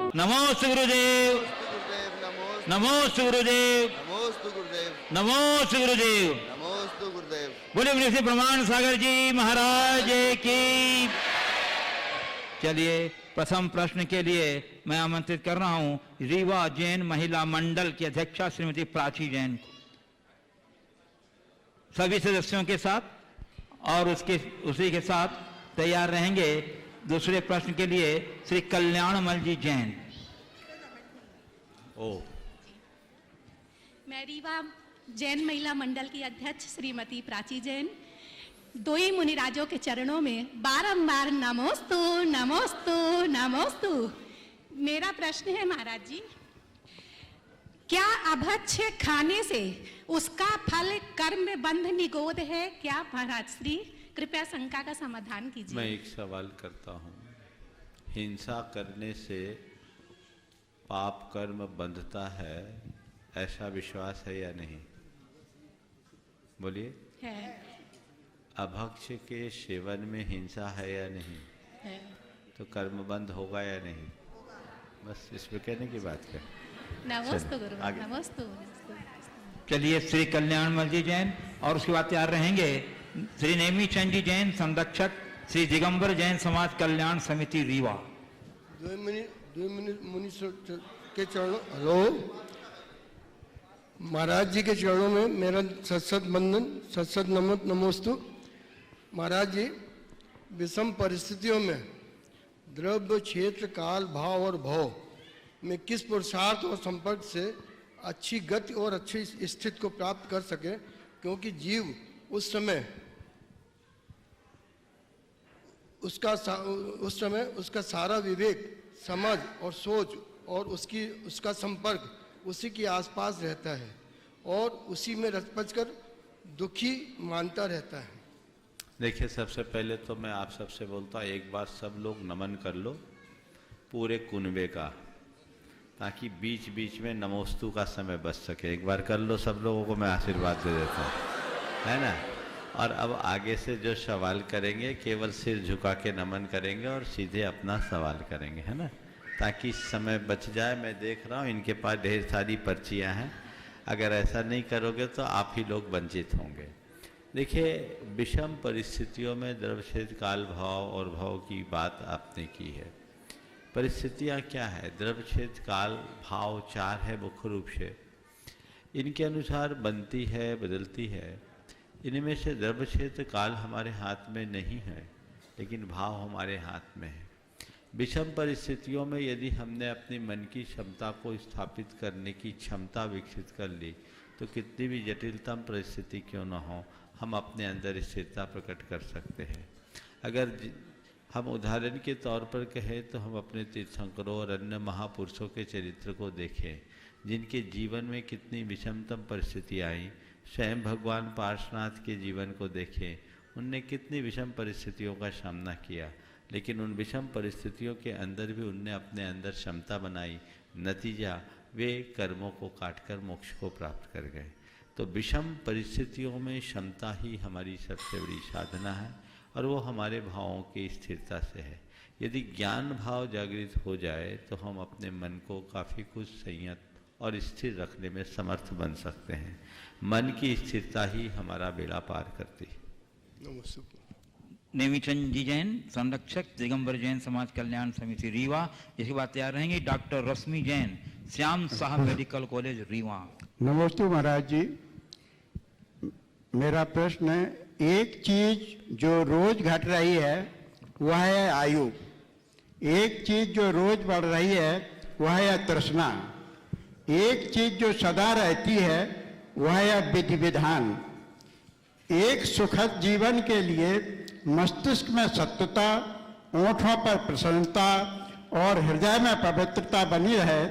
नमोस्तु गुरुदेव, नमोस्तु गुरुदेव, नमोस्तु गुरुदेव, नमोस्तु गुरुदेव, नमोस्तु गुरुदेव। बोले बोले श्री प्रमाण सागर जी महाराज की। चलिए प्रथम प्रश्न के लिए मैं आमंत्रित कर रहा हूं रीवा जैन महिला मंडल की अध्यक्षा श्रीमती प्राची जैन को, सभी सदस्यों के साथ, और उसी के साथ तैयार रहेंगे दूसरे प्रश्न के लिए श्री कल्याणमल जी जैन। मैं रीवा जैन महिला मंडल की अध्यक्ष श्रीमती प्राची जैन दो ही मुनिराजों के चरणों में बारंबार नमोस्तु नमोस्तु नमोस्तु। मेरा प्रश्न है महाराज जी, क्या अभक्ष्य खाने से उसका फल कर्म बंध निगोद है क्या महाराज श्री? कृपया शंका का समाधान कीजिए। मैं एक सवाल करता हूँ, हिंसा करने से पाप कर्म बंधता है, ऐसा विश्वास है या नहीं? बोलिए। है। अभक्ष्य के सेवन में हिंसा है या नहीं? है। तो कर्म बंद होगा या नहीं? बस इसमें कहने की बात है। नमोस्तु गुरु, नमोस्तु। चलिए श्री कल्याणमल जी जैन, और उसके बाद तैयार रहेंगे श्री नेमी चंद जी जैन संरक्षक श्री दिगंबर जैन समाज कल्याण समिति रीवा। 2 मिनट मुनि के चरणों, हेलो महाराज जी के चरणों में मेरा सत्सत बंदन, सत्सत नमोस्तु। महाराज जी, विषम परिस्थितियों में द्रव्य क्षेत्र काल भाव और भव में किस पुरुषार्थ और संपर्क से अच्छी गति और अच्छी स्थिति को प्राप्त कर सके, क्योंकि जीव उस समय उसका सारा विवेक, समझ और सोच और उसका संपर्क उसी के आसपास रहता है और उसी में रच कर दुखी मानता रहता है। देखिए, सबसे पहले तो मैं आप सबसे बोलता हूँ, एक बार सब लोग नमन कर लो पूरे कुनबे का, ताकि बीच बीच में नमोस्तु का समय बच सके। एक बार कर लो, सब लोगों को मैं आशीर्वाद दे देता हूँ, है ना। और अब आगे से जो सवाल करेंगे केवल सिर झुका के नमन करेंगे और सीधे अपना सवाल करेंगे, है ना, ताकि समय बच जाए। मैं देख रहा हूँ इनके पास ढेर सारी पर्चियाँ हैं, अगर ऐसा नहीं करोगे तो आप ही लोग वंचित होंगे। देखिए, विषम परिस्थितियों में द्रव्यक्षेत्र काल भाव और भाव की बात आपने की है। परिस्थितियाँ क्या है? द्रव्यक्षेत्र काल भाव 4 है मुख्य रूप से, इनके अनुसार बनती है, बदलती है। इनमें से द्रव्यक्षेत्र काल हमारे हाथ में नहीं है, लेकिन भाव हमारे हाथ में है। विषम परिस्थितियों में यदि हमने अपनी मन की क्षमता को स्थापित करने की क्षमता विकसित कर ली, तो कितनी भी जटिलतम परिस्थिति क्यों न हो, हम अपने अंदर स्थिरता प्रकट कर सकते हैं। अगर हम उदाहरण के तौर पर कहें तो हम अपने तीर्थंकरों और अन्य महापुरुषों के चरित्र को देखें, जिनके जीवन में कितनी विषमतम परिस्थिति आई। स्वयं भगवान पार्श्वनाथ के जीवन को देखें, उनने कितनी विषम परिस्थितियों का सामना किया, लेकिन उन विषम परिस्थितियों के अंदर भी उनने अपने अंदर क्षमता बनाई। नतीजा, वे कर्मों को काटकर मोक्ष को प्राप्त कर गए। तो विषम परिस्थितियों में क्षमता ही हमारी सबसे बड़ी साधना है, और वो हमारे भावों की स्थिरता से है। यदि ज्ञान भाव जागृत हो जाए तो हम अपने मन को काफ़ी कुछ संयत और स्थिर रखने में समर्थ बन सकते हैं। मन की स्थिरता ही हमारा बेड़ा पार करती है। नेमीचंद जी जैन संरक्षक दिगंबर जैन समाज कल्याण समिति रीवा। इसके बाद तैयार रहेंगे डॉक्टर रश्मि जैन, श्याम साहब मेडिकल कॉलेज रीवा। नमस्ते महाराज जी, मेरा प्रश्न है, एक चीज जो रोज घट रही है वह है आयु, एक चीज जो रोज बढ़ रही है वह है तृष्णा, एक चीज जो सदा रहती है वह है विधि विधान। एक सुखद जीवन के लिए मस्तिष्क में सत्यता, ओंठों पर प्रसन्नता और हृदय में पवित्रता बनी रहे,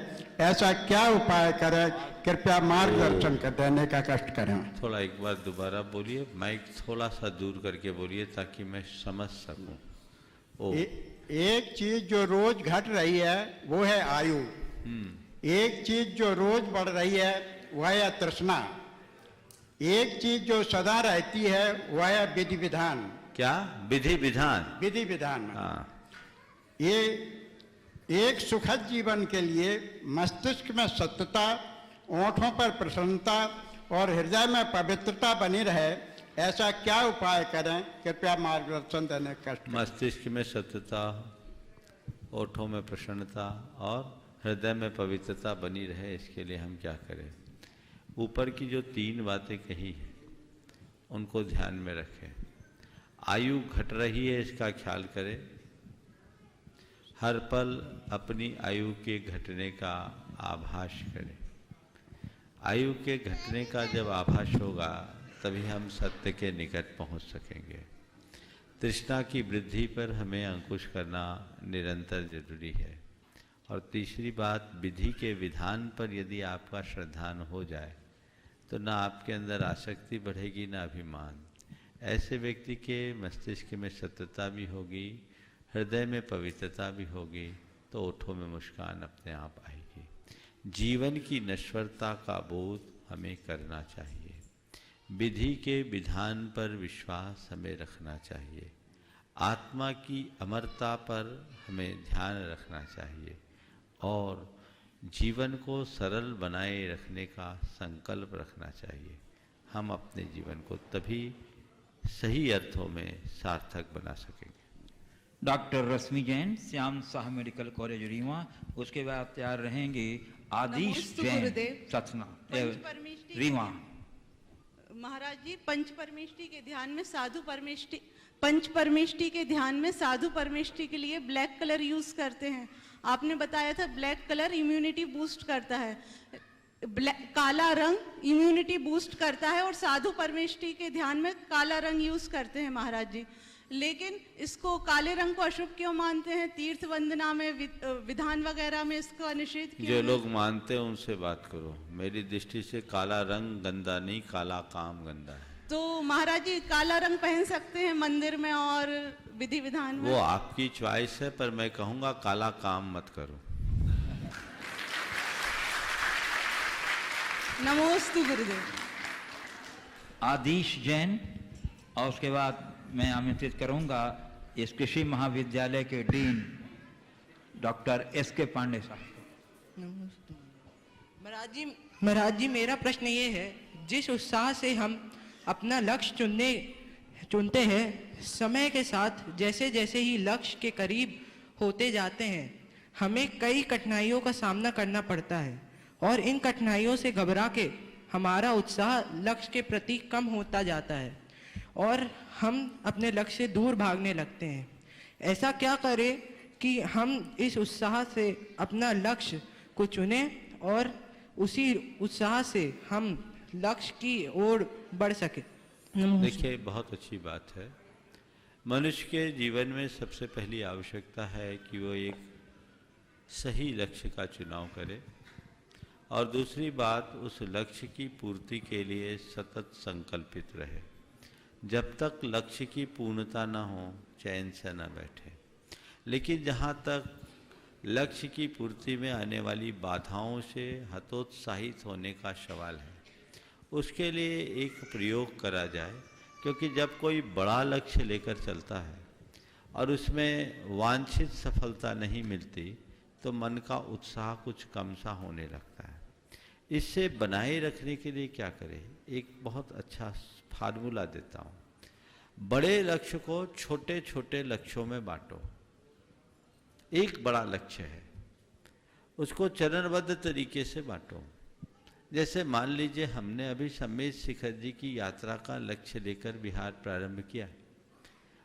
ऐसा क्या उपाय करें? कृपया मार्गदर्शन कर देने का कष्ट करें। थोड़ा एक बार दोबारा बोलिए, माइक थोड़ा सा दूर करके बोलिए ताकि मैं समझ सकूं। एक चीज जो रोज घट रही है वो है आयु, एक चीज जो रोज बढ़ रही है वह है तृष्णा, एक चीज जो सदा रहती है वह है विधि विधान। क्या? विधि विधान। विधि विधान। हाँ। ये एक सुखद जीवन के लिए मस्तिष्क में सत्यता, ओंठों पर प्रसन्नता और हृदय में पवित्रता बनी रहे, ऐसा क्या उपाय करें? कृपया मार्गदर्शन देने कष्ट। मस्तिष्क में सत्यता, ओठों में प्रसन्नता और हृदय में पवित्रता बनी रहे, इसके लिए हम क्या करें? ऊपर की जो 3 बातें कही हैं उनको ध्यान में रखें। आयु घट रही है, इसका ख्याल करें। हर पल अपनी आयु के घटने का आभास करें। आयु के घटने का जब आभास होगा तभी हम सत्य के निकट पहुंच सकेंगे। तृष्णा की वृद्धि पर हमें अंकुश करना निरंतर जरूरी है। और तीसरी बात, विधि के विधान पर यदि आपका श्रद्धान हो जाए तो ना आपके अंदर आसक्ति बढ़ेगी ना अभिमान। ऐसे व्यक्ति के मस्तिष्क में सत्यता भी होगी, हृदय में पवित्रता भी होगी, तो ओठों में मुस्कान अपने आप आएगी। जीवन की नश्वरता का बोध हमें करना चाहिए। विधि के विधान पर विश्वास हमें रखना चाहिए। आत्मा की अमरता पर हमें ध्यान रखना चाहिए और जीवन को सरल बनाए रखने का संकल्प रखना चाहिए। हम अपने जीवन को तभी सही अर्थों में सार्थक बना सकेंगे। डॉक्टर रश्मि जैन, श्याम शाह मेडिकल कॉलेज रीवा। उसके बाद तैयार रहेंगे आदिश नमोस्तु जैन, गुरुदेव। सतना पंचपरमेष्टि रीवा। महाराज जी, पंचपरमेष्टि के ध्यान में साधु परमेष्टि, पंचपरमेष्टि के ध्यान में साधु परमेष्टि के लिए ब्लैक कलर यूज करते हैं। आपने बताया था ब्लैक कलर इम्यूनिटी बूस्ट करता है, काला रंग इम्यूनिटी बूस्ट करता है और साधु परमेष्टि के ध्यान में काला रंग यूज करते हैं महाराज जी। लेकिन इसको काले रंग को अशुभ क्यों मानते हैं? तीर्थ वंदना में, विधान वगैरह में इसका निषेध क्यों? जो लोग मानते हैं उनसे बात करो। मेरी दृष्टि से काला रंग गंदा नहीं, काला काम गंदा है। तो महाराज जी काला रंग पहन सकते हैं मंदिर में और विधि विधान में? वो आपकी चॉइस है, पर मैं कहूँगा काला काम मत करो। नमोस्तु गुरुदेव। आदिश जैन। और उसके बाद मैं आमंत्रित करूंगा इस कृषि महाविद्यालय के डीन डॉक्टर एस.के. पांडे साहब। महाराज जी मेरा प्रश्न ये है, जिस उत्साह से हम अपना लक्ष्य चुनते हैं, समय के साथ जैसे जैसे ही लक्ष्य के करीब होते जाते हैं, हमें कई कठिनाइयों का सामना करना पड़ता है और इन कठिनाइयों से घबरा के हमारा उत्साह लक्ष्य के प्रति कम होता जाता है और हम अपने लक्ष्य से दूर भागने लगते हैं। ऐसा क्या करें कि हम इस उत्साह से अपना लक्ष्य को चुनें और उसी उत्साह से हम लक्ष्य की ओर बढ़ सके? देखिए, बहुत अच्छी बात है। मनुष्य के जीवन में सबसे पहली आवश्यकता है कि वो एक सही लक्ष्य का चुनाव करे और दूसरी बात, उस लक्ष्य की पूर्ति के लिए सतत संकल्पित रहे। जब तक लक्ष्य की पूर्णता न हो, चैन से न बैठे। लेकिन जहाँ तक लक्ष्य की पूर्ति में आने वाली बाधाओं से हतोत्साहित होने का सवाल है, उसके लिए एक प्रयोग करा जाए। क्योंकि जब कोई बड़ा लक्ष्य लेकर चलता है और उसमें वांछित सफलता नहीं मिलती, तो मन का उत्साह कुछ कम सा होने लगता है। इससे बनाए रखने के लिए क्या करें? एक बहुत अच्छा फार्मूला देता हूँ। बड़े लक्ष्य को छोटे छोटे लक्ष्यों में बांटो। एक बड़ा लक्ष्य है, उसको चरणबद्ध तरीके से बांटो। जैसे मान लीजिए हमने अभी समेत शिखर जी की यात्रा का लक्ष्य लेकर बिहार प्रारंभ किया।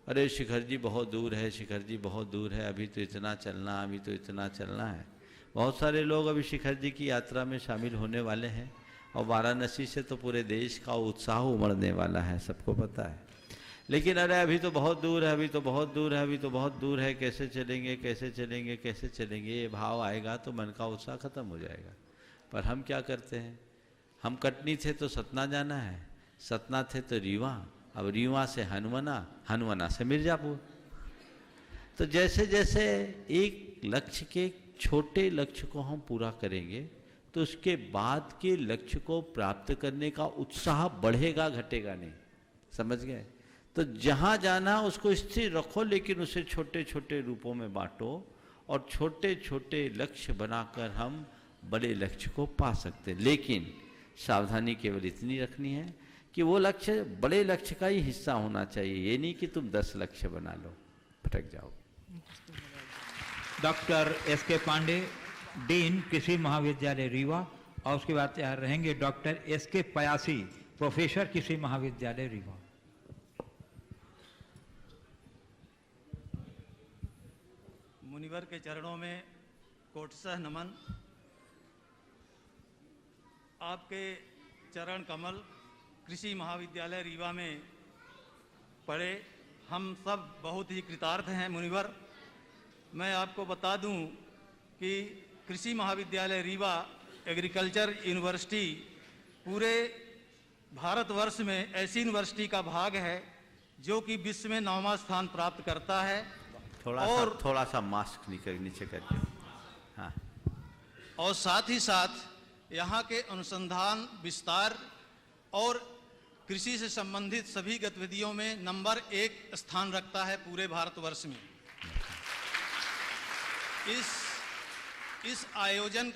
अरे शिखर जी बहुत दूर है, शिखर जी बहुत दूर है, अभी तो इतना चलना, अभी तो इतना चलना है। बहुत सारे लोग अभी शिखर जी की यात्रा में शामिल होने वाले हैं और वाराणसी से तो पूरे देश का उत्साह उमड़ने वाला है, सबको पता है। लेकिन अरे अभी तो बहुत दूर है, अभी तो बहुत दूर है, अभी तो बहुत दूर है, कैसे चलेंगे, कैसे चलेंगे, कैसे चलेंगे, ये भाव आएगा तो मन का उत्साह खत्म हो जाएगा। पर हम क्या करते हैं? हम कटनी थे तो सतना जाना है, सतना थे तो रीवा, अब रीवा से हनुमना, हनुमना से मिर्जापुर। तो जैसे जैसे एक लक्ष्य के छोटे लक्ष्य को हम पूरा करेंगे तो उसके बाद के लक्ष्य को प्राप्त करने का उत्साह बढ़ेगा, घटेगा नहीं। समझ गए? तो जहाँ जाना उसको स्थिर रखो, लेकिन उसे छोटे छोटे रूपों में बांटो और छोटे छोटे लक्ष्य बनाकर हम बड़े लक्ष्य को पा सकते हैं। लेकिन सावधानी केवल इतनी रखनी है कि वो लक्ष्य बड़े लक्ष्य का ही हिस्सा होना चाहिए, ये नहीं कि तुम 10 लक्ष्य बना लो, भटक जाओ। डॉक्टर एस के पांडे, डीन कृषि महाविद्यालय रीवा, और उसके बाद तैयार रहेंगे डॉक्टर एस के पयासी, प्रोफेसर कृषि महाविद्यालय रीवा। मुनिवर के चरणों में कोटसह नमन। आपके चरण कमल कृषि महाविद्यालय रीवा में पढ़े हम सब बहुत ही कृतार्थ हैं मुनिवर। मैं आपको बता दूं कि कृषि महाविद्यालय रीवा एग्रीकल्चर यूनिवर्सिटी पूरे भारतवर्ष में ऐसी यूनिवर्सिटी का भाग है जो कि विश्व में 9वां स्थान प्राप्त करता है। थोड़ा सा मास्क नीचे करके, हाँ। और साथ ही साथ यहाँ के अनुसंधान विस्तार और कृषि से संबंधित सभी गतिविधियों में नंबर 1 स्थान रखता है पूरे भारतवर्ष में। इस आयोजन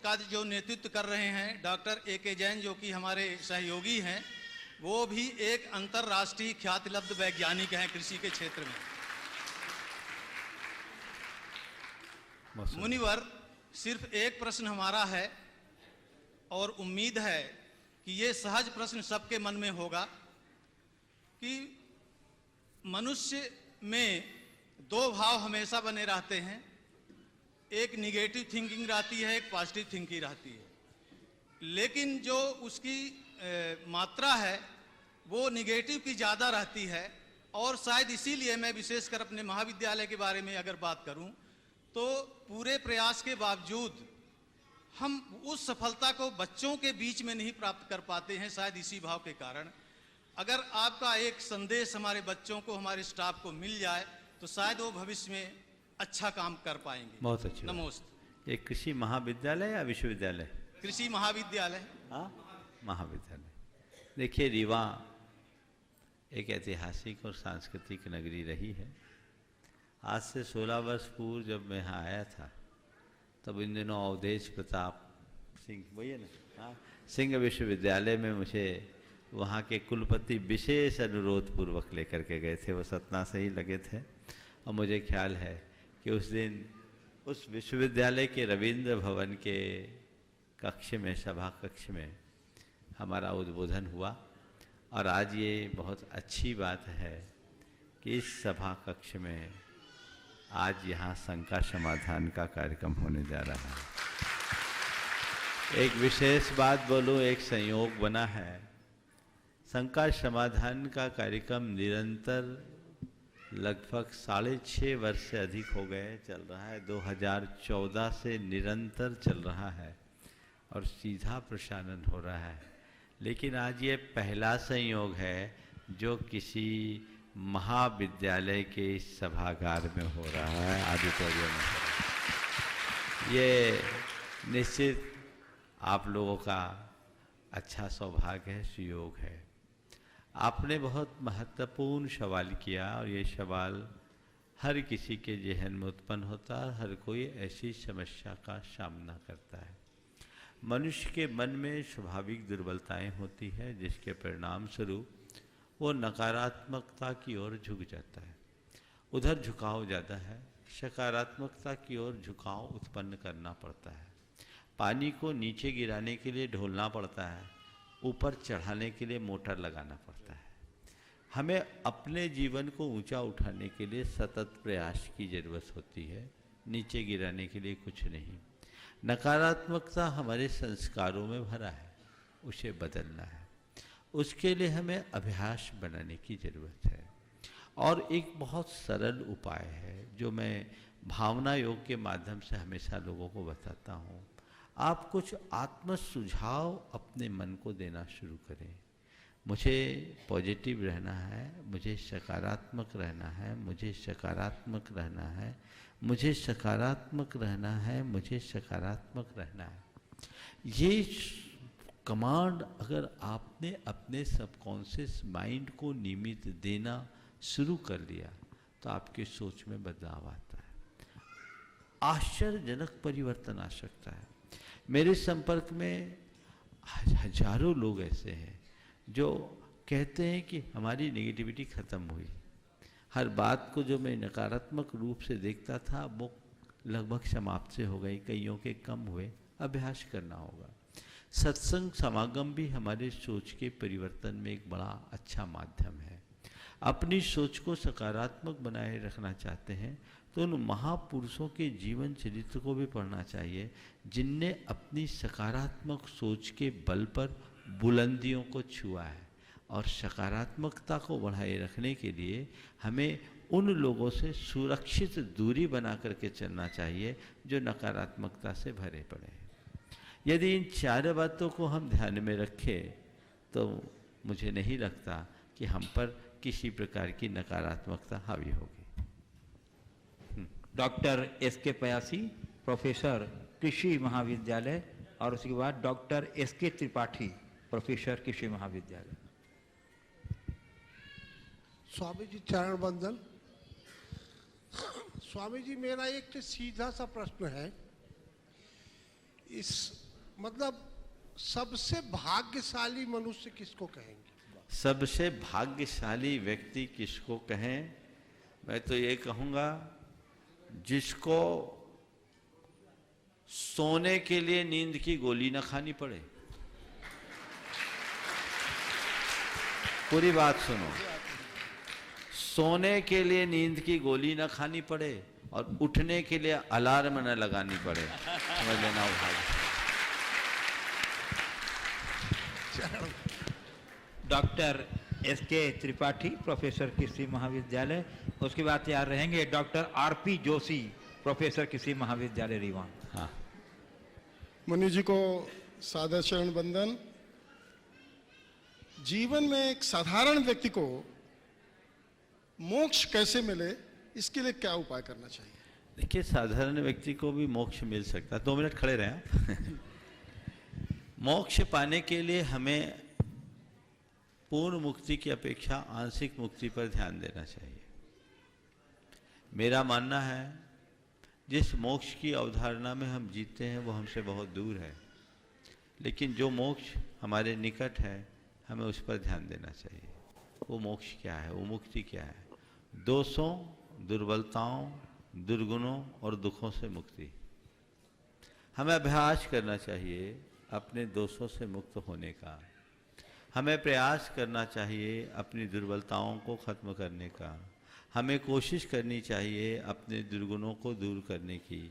का जो नेतृत्व कर रहे हैं डॉक्टर ए.के. जैन, जो कि हमारे सहयोगी हैं, वो भी एक अंतर्राष्ट्रीय ख्यातिलब्ध वैज्ञानिक हैं कृषि के क्षेत्र में। मुनिवर, सिर्फ एक प्रश्न हमारा है और उम्मीद है कि ये सहज प्रश्न सबके मन में होगा कि मनुष्य में 2 भाव हमेशा बने रहते हैं, एक निगेटिव थिंकिंग रहती है, एक पॉजिटिव थिंकिंग रहती है। लेकिन जो उसकी मात्रा है वो निगेटिव की ज़्यादा रहती है, और शायद इसीलिए मैं विशेषकर अपने महाविद्यालय के बारे में अगर बात करूं तो पूरे प्रयास के बावजूद हम उस सफलता को बच्चों के बीच में नहीं प्राप्त कर पाते हैं, शायद इसी भाव के कारण। अगर आपका एक संदेश हमारे बच्चों को, हमारे स्टाफ को मिल जाए तो शायद वो भविष्य में अच्छा काम कर पाएंगे। बहुत अच्छी। नमस्ते। ये कृषि महाविद्यालय या विश्वविद्यालय? कृषि महाविद्यालय। हाँ, महाविद्यालय। देखिए, रीवा एक ऐतिहासिक और सांस्कृतिक नगरी रही है। आज से 16 वर्ष पूर्व जब मैं यहाँ आया था तब इन दिनों अवधेश प्रताप सिंह, वही है ना, हाँ, सिंह विश्वविद्यालय में मुझे वहाँ के कुलपति विशेष अनुरोध पूर्वक लेकर के गए थे। वो सतना से ही लगे थे, और मुझे ख्याल है कि उस दिन उस विश्वविद्यालय के रविंद्र भवन के कक्ष में, सभा कक्ष में हमारा उद्बोधन हुआ। और आज ये बहुत अच्छी बात है कि इस सभा कक्ष में आज यहाँ शंका समाधान का कार्यक्रम होने जा रहा है। एक विशेष बात बोलूँ, एक संयोग बना है। शंका समाधान का कार्यक्रम निरंतर लगभग 6.5 वर्ष से अधिक हो गए चल रहा है। 2014 से निरंतर चल रहा है और सीधा प्रसारण हो रहा है। लेकिन आज ये पहला संयोग है जो किसी महाविद्यालय के सभागार में हो रहा है, ऑडिटोरियम में। ये निश्चित आप लोगों का अच्छा सौभाग्य है, सुयोग है। आपने बहुत महत्वपूर्ण सवाल किया, और ये सवाल हर किसी के जहन में उत्पन्न होता है। हर कोई ऐसी समस्या का सामना करता है। मनुष्य के मन में स्वाभाविक दुर्बलताएं होती है, जिसके परिणाम स्वरूप वो नकारात्मकता की ओर झुक जाता है। उधर झुकाव ज़्यादा है, सकारात्मकता की ओर झुकाव उत्पन्न करना पड़ता है। पानी को नीचे गिराने के लिए ढोलना पड़ता है, ऊपर चढ़ाने के लिए मोटर लगाना पड़ता है। हमें अपने जीवन को ऊंचा उठाने के लिए सतत प्रयास की ज़रूरत होती है, नीचे गिराने के लिए कुछ नहीं। नकारात्मकता हमारे संस्कारों में भरा है, उसे बदलना है। उसके लिए हमें अभ्यास बनाने की ज़रूरत है। और एक बहुत सरल उपाय है जो मैं भावना योग के माध्यम से हमेशा लोगों को बताता हूँ। आप कुछ आत्म सुझाव अपने मन को देना शुरू करें। मुझे पॉजिटिव रहना है, मुझे सकारात्मक रहना है, मुझे सकारात्मक रहना है, मुझे सकारात्मक रहना है, मुझे सकारात्मक रहना है। ये कमांड अगर आपने अपने सबकॉन्शियस माइंड को नियमित देना शुरू कर लिया तो आपकी सोच में बदलाव आता है। आश्चर्यजनक परिवर्तन आ सकता है। मेरे संपर्क में हजारों लोग ऐसे हैं जो कहते हैं कि हमारी नेगेटिविटी खत्म हुई। हर बात को जो मैं नकारात्मक रूप से देखता था वो लगभग समाप्त से हो गई, कईयों के कम हुए। अभ्यास करना होगा। सत्संग समागम भी हमारे सोच के परिवर्तन में एक बड़ा अच्छा माध्यम है। अपनी सोच को सकारात्मक बनाए रखना चाहते हैं तो उन महापुरुषों के जीवन चरित्र को भी पढ़ना चाहिए जिनने अपनी सकारात्मक सोच के बल पर बुलंदियों को छुआ है। और सकारात्मकता को बढ़ाए रखने के लिए हमें उन लोगों से सुरक्षित दूरी बना करके चलना चाहिए जो नकारात्मकता से भरे पड़े हैं। यदि इन चार बातों को हम ध्यान में रखें तो मुझे नहीं लगता कि हम पर किसी प्रकार की नकारात्मकता हावी होगी। डॉक्टर एस के पयासी, प्रोफेसर कृषि महाविद्यालय, और उसके बाद डॉक्टर एस के त्रिपाठी, प्रोफेसर कृषि महाविद्यालय। स्वामी जी चरण वंदन। स्वामी जी, मेरा एक सीधा सा प्रश्न है। इस मतलब सबसे भाग्यशाली मनुष्य किसको कहेंगे? सबसे भाग्यशाली व्यक्ति किसको कहें? मैं तो ये कहूँगा जिसको सोने के लिए नींद की गोली न खानी पड़े। पूरी बात सुनो। सोने के लिए नींद की गोली न खानी पड़े और उठने के लिए अलार्म न लगानी पड़े। समझ लेना वो भाग्य। डॉक्टर एस के त्रिपाठी, प्रोफेसर कृषि महाविद्यालय। उसके बाद तैयार रहेंगे डॉक्टर आरपी जोशी, प्रोफेसर कृषि महाविद्यालय रीवा। हाँ, मुनि जी को सादर चरण वंदन। जीवन में एक साधारण व्यक्ति को मोक्ष कैसे मिले, इसके लिए क्या उपाय करना चाहिए? देखिए, साधारण व्यक्ति को भी मोक्ष मिल सकता है। 2 मिनट खड़े रहें आप। मोक्ष पाने के लिए हमें पूर्ण मुक्ति की अपेक्षा आंशिक मुक्ति पर ध्यान देना चाहिए। मेरा मानना है जिस मोक्ष की अवधारणा में हम जीते हैं वो हमसे बहुत दूर है, लेकिन जो मोक्ष हमारे निकट है हमें उस पर ध्यान देना चाहिए। वो मोक्ष क्या है, वो मुक्ति क्या है? दोषों, दुर्बलताओं, दुर्गुणों और दुखों से मुक्ति। हमें अभ्यास करना चाहिए अपने दोषों से मुक्त होने का। हमें प्रयास करना चाहिए अपनी दुर्बलताओं को खत्म करने का। हमें कोशिश करनी चाहिए अपने दुर्गुणों को दूर करने की,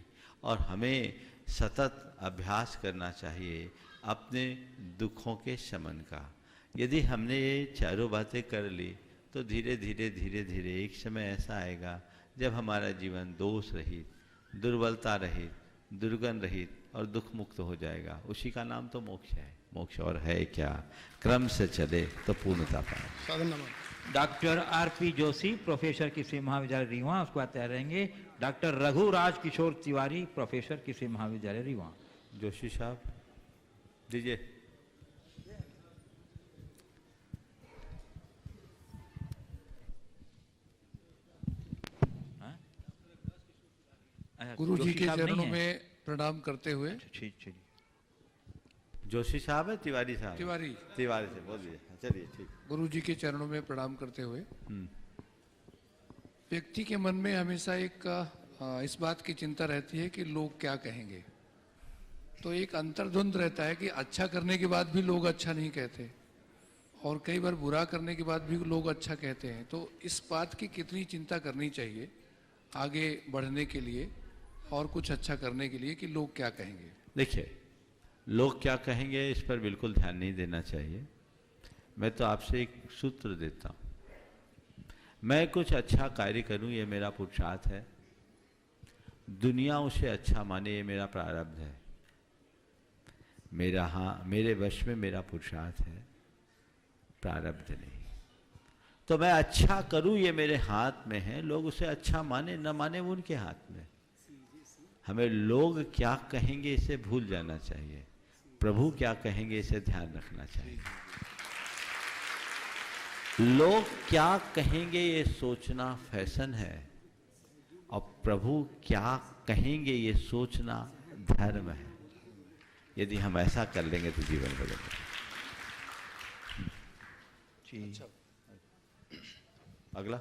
और हमें सतत अभ्यास करना चाहिए अपने दुखों के शमन का। यदि हमने ये चारों बातें कर ली तो धीरे धीरे धीरे धीरे एक समय ऐसा आएगा जब हमारा जीवन दोष रहित, दुर्बलता रहित, दुर्गुण रहित और दुख मुक्त हो जाएगा। उसी का नाम तो मोक्ष है। मोक्ष और है क्या? क्रम से चले तो पूर्णता पाए। डॉक्टर आरपी जोशी, प्रोफेसर कृषि महाविद्यालय रीवा। उसको आते रहेंगे डॉक्टर रघुराज किशोर तिवारी, प्रोफेसर कृषि महाविद्यालय रीवा। जोशी साहब दीजिए। गुरु जी के चरणों में प्रणाम करते हुए। जोशी साहब है तिवारी साहब? तिवारी। तिवारी से बोलिए। चलिए ठीक। गुरु जी के चरणों में प्रणाम करते हुए, व्यक्ति के मन में हमेशा एक इस बात की चिंता रहती है कि लोग क्या कहेंगे। तो एक अंतर्द्वंद रहता है कि अच्छा करने के बाद भी लोग अच्छा नहीं कहते, और कई बार बुरा करने के बाद भी लोग अच्छा कहते हैं। तो इस बात की कितनी चिंता करनी चाहिए आगे बढ़ने के लिए और कुछ अच्छा करने के लिए कि लोग क्या कहेंगे? देखिए, लोग क्या कहेंगे इस पर बिल्कुल ध्यान नहीं देना चाहिए। मैं तो आपसे एक सूत्र देता हूँ। मैं कुछ अच्छा कार्य करूँ ये मेरा पुरुषार्थ है, दुनिया उसे अच्छा माने ये मेरा प्रारब्ध है। मेरे वश में मेरा पुरुषार्थ है, प्रारब्ध नहीं। तो मैं अच्छा करूँ ये मेरे हाथ में है। लोग उसे अच्छा माने न माने वो उनके हाथ में। हमें लोग क्या कहेंगे इसे भूल जाना चाहिए, प्रभु क्या कहेंगे इसे ध्यान रखना चाहिए। लोग क्या कहेंगे ये सोचना फैशन है, और प्रभु क्या कहेंगे ये सोचना धर्म है। यदि हम ऐसा कर लेंगे तो जीवन बदलेगा। अगला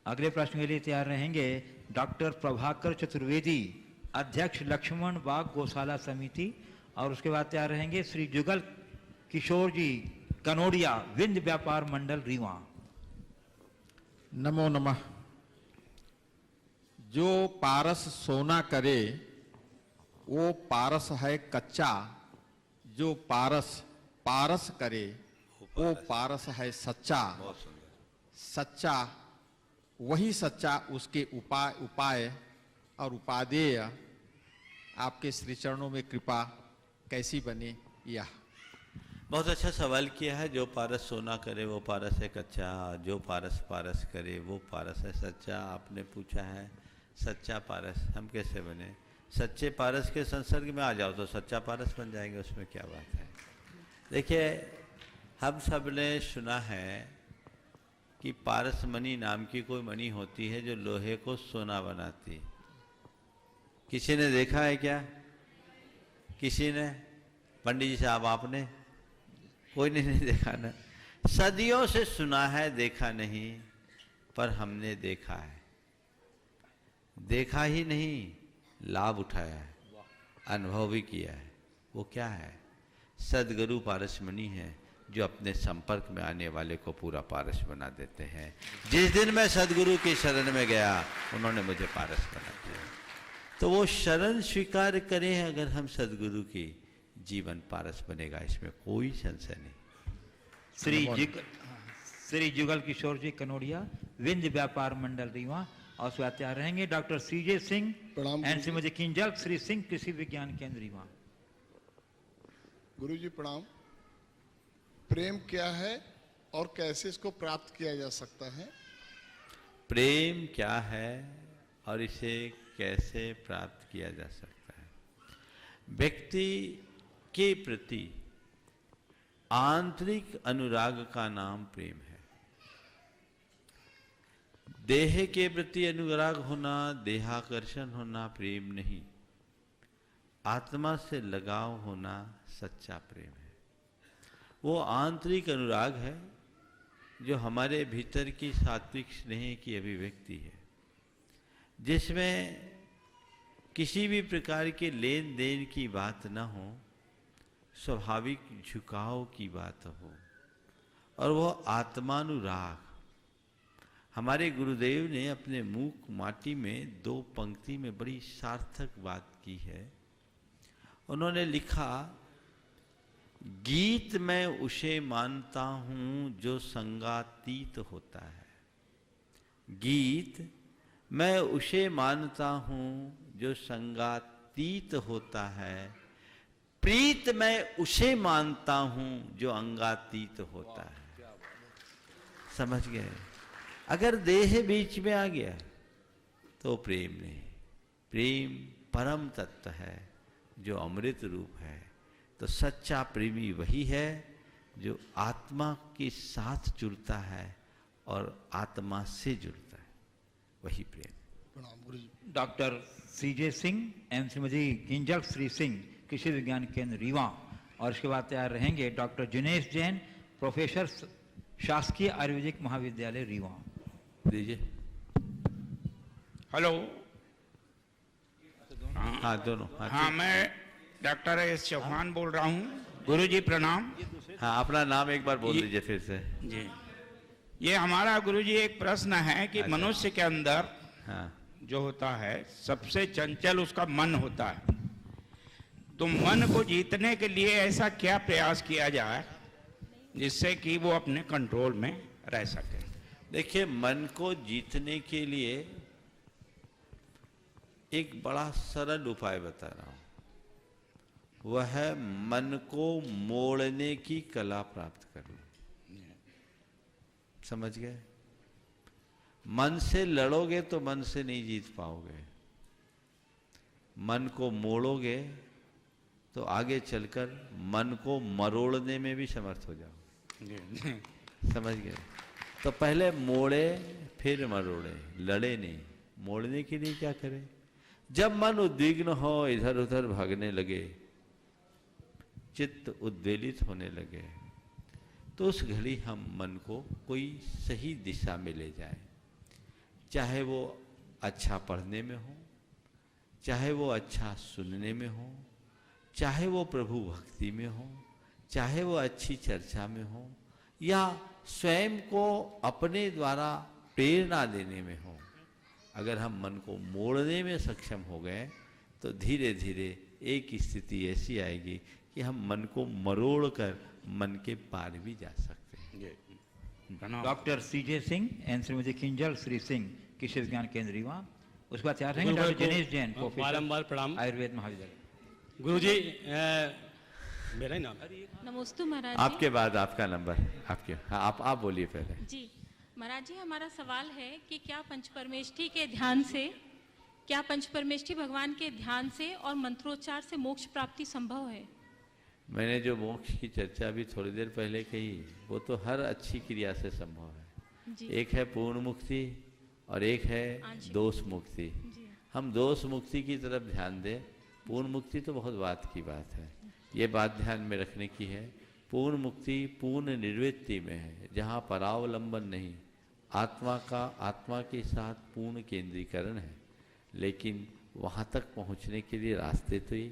अगले प्रश्न के लिए तैयार रहेंगे डॉक्टर प्रभाकर चतुर्वेदी, अध्यक्ष लक्ष्मण बाग गौशाला समिति, और उसके बाद तैयार रहेंगे श्री जुगल किशोर जी, कनोडिया, विंध्य व्यापार मंडल, रीवा। नमो नमः। जो पारस सोना करे वो पारस है कच्चा, जो पारस पारस करे वो पारस है सच्चा। सच्चा वही सच्चा, उसके उपाय और उपादेय आपके श्री चरणों में कृपा कैसी बने। यह बहुत अच्छा सवाल किया है। जो पारस सोना करे वो पारस है कच्चा, जो पारस पारस करे वो पारस है सच्चा। आपने पूछा है सच्चा पारस हम कैसे बने। सच्चे पारस के संसर्ग में आ जाओ तो सच्चा पारस बन जाएंगे, उसमें क्या बात है। देखिए, हम सब ने सुना है कि पारस मणि नाम की कोई मणि होती है जो लोहे को सोना बनाती। किसी ने देखा है क्या? किसी ने? पंडित जी साहब आपने? कोई ने नहीं देखा ना। सदियों से सुना है, देखा नहीं, पर हमने देखा है। देखा ही नहीं, लाभ उठाया है, अनुभव भी किया है। वो क्या है? सदगुरु पारसमणि है, जो अपने संपर्क में आने वाले को पूरा पारस बना देते हैं। जिस दिन मैं सदगुरु की शरण में गया, उन्होंने मुझे पारस बना दिया। तो वो शरण स्वीकार करें अगर हम सदगुरु की, जीवन पारस बनेगा, इसमें कोई संशय नहीं। श्री जुगल किशोर जी, कनोडिया, विंध्य व्यापार मंडल, रीवा। और उसके बाद तैयार रहेंगे doctor CJ Singh and Shrimati Kinjal Shri Singh, कृषि विज्ञान केंद्र, रीवा। गुरु जी प्रणाम। प्रेम क्या है और कैसे इसको प्राप्त किया जा सकता है? प्रेम क्या है और इसे कैसे प्राप्त किया जा सकता है? व्यक्ति के प्रति आंतरिक अनुराग का नाम प्रेम है। देह के प्रति अनुराग होना, देहाकर्षण होना प्रेम नहीं। आत्मा से लगाव होना सच्चा प्रेम है। वो आंतरिक अनुराग है जो हमारे भीतर की सात्विक स्नेह की अभिव्यक्ति है, जिसमें किसी भी प्रकार के लेन देन की बात न हो, स्वाभाविक झुकाव की बात हो, और वह आत्मानुराग। हमारे गुरुदेव ने अपने मूक माटी में 2 पंक्ति में बड़ी सार्थक बात की है। उन्होंने लिखा, गीत मैं उसे मानता हूं जो संगातीत होता है। गीत मैं उसे मानता हूं जो संगातीत होता है। प्रीत मैं उसे मानता हूं जो अंगातीत होता है। समझ गए? अगर देह बीच में आ गया तो प्रेम नहीं। प्रेम परम तत्व है जो अमृत रूप है। तो सच्चा प्रेमी वही है जो आत्मा के साथ जुड़ता है और आत्मा से जुड़ता है, वही प्रेम। प्रणाम गुरु जी। डॉक्टर सीजे सिंह एवं श्रीमती किंजल श्री सिंह, कृषि विज्ञान केंद्र, रीवा। और इसके बाद तैयार रहेंगे डॉक्टर जिनेश जैन, प्रोफेसर, शासकीय आयुर्वेदिक महाविद्यालय, रीवा। दीजिए। हेलो। हाँ दोनों। हाँ, मैं डॉक्टर एस चौहान बोल रहा हूँ। गुरु जी प्रणाम। हाँ, अपना नाम एक बार बोल दीजिए फिर से। जी, ये हमारा गुरु जी एक प्रश्न है कि मनुष्य के अंदर जो होता है सबसे चंचल उसका मन होता है। तो मन को जीतने के लिए ऐसा क्या प्रयास किया जाए जिससे कि वो अपने कंट्रोल में रह सके? देखिए, मन को जीतने के लिए एक बड़ा सरल उपाय बता रहा हूं। वह है मन को मोड़ने की कला प्राप्त करना। समझ गए? मन से लड़ोगे तो मन से नहीं जीत पाओगे। मन को मोड़ोगे तो आगे चलकर मन को मरोड़ने में भी समर्थ हो जाओ। समझ गए? तो पहले मोड़े फिर मरोड़े, लड़े नहीं, मोड़ने के लिए क्या करें? जब मन उद्विग्न हो, इधर उधर भागने लगे, चित्त उद्वेलित होने लगे, तो उस घड़ी हम मन को कोई सही दिशा में ले जाएं। चाहे वो अच्छा पढ़ने में हो, चाहे वो अच्छा सुनने में हो, चाहे वो प्रभु भक्ति में हो, चाहे वो अच्छी चर्चा में हो, या स्वयं को अपने द्वारा प्रेरणा देने में हो। अगर हम मन को मोड़ने में सक्षम हो गए तो धीरे धीरे एक स्थिति ऐसी आएगी कि हम मन को मरोड़ कर मन के पार भी जा सकते हैं। Doctor CJ Singh and Shrimati Kinjal Shri Singh कृषि विज्ञान केंद्र रीवा। उसके बाद तैयार रहेंगे डॉक्टर दिनेश जैन, बारंबार प्रणाम। आयुर्वेद महाविद्यालय। गुरुजी, मेरा ही नाम। नमस्ते महाराज। आपके बाद आपका नंबर, आपके। हाँ, आप बोलिए पहले। जी महाराज जी, हमारा सवाल है कि क्या पंचपरमेष्ठी के ध्यान से, क्या पंचपरमेष्ठी भगवान के ध्यान से और मंत्रोच्चार से मोक्ष प्राप्ति संभव है? मैंने जो मोक्ष की चर्चा अभी थोड़ी देर पहले कही, वो तो हर अच्छी क्रिया से संभव है। एक है पूर्ण मुक्ति और एक है दोष मुक्ति। हम दोष मुक्ति की तरफ ध्यान दें, पूर्ण मुक्ति तो बहुत बात की बात है। ये बात ध्यान में रखने की है, पूर्ण मुक्ति पूर्ण निर्वृत्ति में है, जहाँ परावलंबन नहीं, आत्मा के साथ पूर्ण केंद्रीकरण है। लेकिन वहाँ तक पहुँचने के लिए रास्ते तो ये।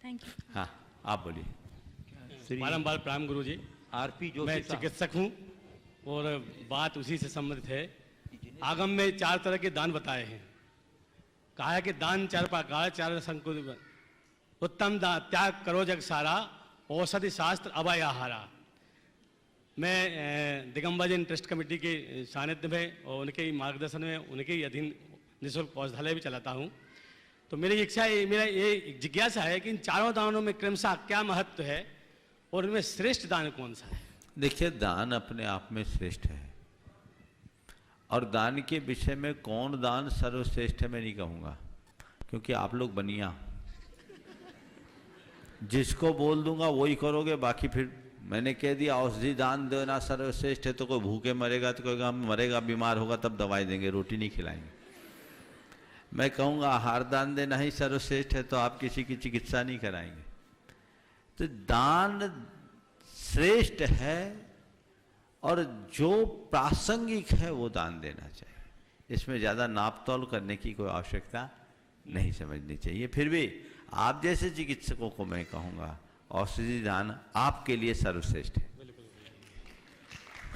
Thank you. हाँ, आप बोलिए। बारंबार प्रणाम गुरुजी। आरपी जो मैं चिकित्सक हूँ और बात उसी से संबंधित है। आगम में 4 तरह के दान बताए हैं। कहा है कि दान 4 प्रकार, 4 संकुल। उत्तम दान, त्याग करो जग सारा, औषधि शास्त्र अभय आहारा। मैं दिगंबर जैन ट्रस्ट कमेटी के सानिध्य में और उनके मार्गदर्शन में, उनके ही अधीन निःशुल्क औषधालय भी चलाता हूँ। तो मेरी इच्छा, मेरा ये जिज्ञासा है कि इन 4 दानों में क्रमशः क्या महत्व है और उनमें श्रेष्ठ दान कौन सा है? देखिए, दान अपने आप में श्रेष्ठ है, और दान के विषय में कौन दान सर्वश्रेष्ठ है मैं नहीं कहूँगा, क्योंकि आप लोग बनिया, जिसको बोल दूंगा वही करोगे। बाकी फिर मैंने कह दिया औषधि दान देना सर्वश्रेष्ठ है, तो कोई भूखे मरेगा तो कोई मरेगा, बीमार होगा तब दवाई देंगे, रोटी नहीं खिलाएंगे। मैं कहूँगा आहार दान देना ही सर्वश्रेष्ठ है, तो आप किसी की चिकित्सा नहीं कराएंगे। तो दान श्रेष्ठ है, और जो प्रासंगिक है वो दान देना चाहिए। इसमें ज़्यादा नाप तोल करने की कोई आवश्यकता नहीं समझनी चाहिए। फिर भी आप जैसे चिकित्सकों को मैं कहूँगा औषधि दान आपके लिए सर्वश्रेष्ठ है।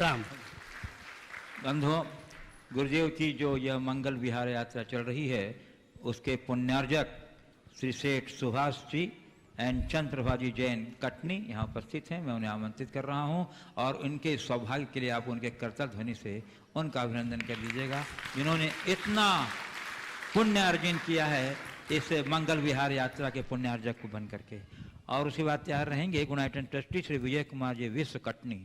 राम बंधुओं, गुरुदेव की जो यह मंगल विहार यात्रा चल रही है, उसके पुण्यार्जक श्री सेठ सुभाष जी एंड चंद्रप्रभा जी जैन कटनी यहाँ उपस्थित हैं। मैं उन्हें आमंत्रित कर रहा हूँ, और उनके सौभाग्य के लिए आप उनके करतल ध्वनि से उनका अभिनंदन कर लीजिएगा, जिन्होंने इतना पुण्य अर्जन किया है इस मंगल विहार यात्रा के पुण्यार्जक को बन करके। और उसके बाद तैयार रहेंगे गुणायतन ट्रस्टी श्री विजय कुमार जी विश्व कटनी।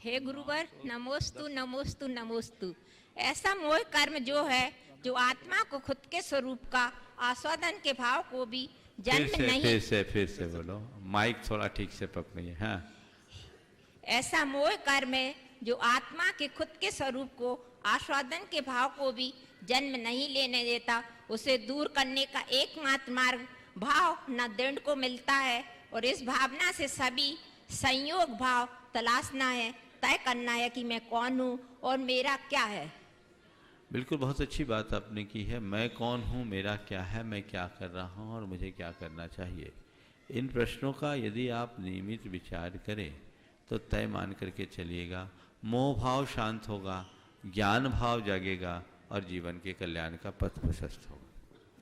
हे गुरुवर, नमोस्तु नमोस्तु नमोस्तु। ऐसा मोह कर्म जो है, जो आत्मा को खुद के स्वरूप का आस्वादन के भाव को भी जन्म नहीं। फिर से बोलो, माइक थोड़ा ठीक से पकड़िए। हाँ। ऐसा मोह कर्म है जो आत्मा के खुद के स्वरूप को आस्वादन के भाव को भी जन्म नहीं लेने देता। उसे दूर करने का एकमात्र मार्ग भाव न दृढ़ को मिलता है, और इस भावना से सभी संयोग भाव तलाशना है, तय करना है कि मैं कौन हूँ और मेरा क्या है। बिल्कुल, बहुत अच्छी बात आपने की है। मैं कौन हूँ, मेरा क्या है, मैं क्या कर रहा हूँ और मुझे क्या करना चाहिए। इन प्रश्नों का यदि आप नियमित विचार करें तो तय मान करके चलिएगा, मोह भाव शांत होगा, ज्ञान भाव जागेगा, और जीवन के कल्याण का पथ प्रशस्त होगा।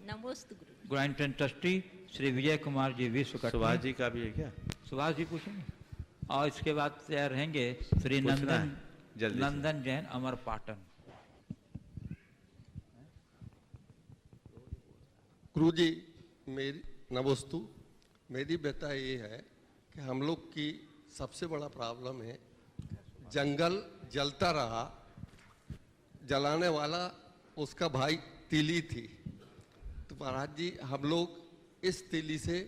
नमोस्तु गुरु। गुणायतन ट्रस्टी श्री विजय कुमार जी विश्व कटनी। सुभाष जी का भी है क्या? सुभाष जी पूछेंगे, और इसके बाद तैयार रहेंगे श्री नंदन जैन अमर पाटन। गुरुजी, मेरी नमोस्तु। मेरी बेटा ये है कि हम लोग की सबसे बड़ा प्रॉब्लम है, जंगल जलता रहा, जलाने वाला उसका भाई तीली थी। तो महाराज जी, हम लोग इस तीली से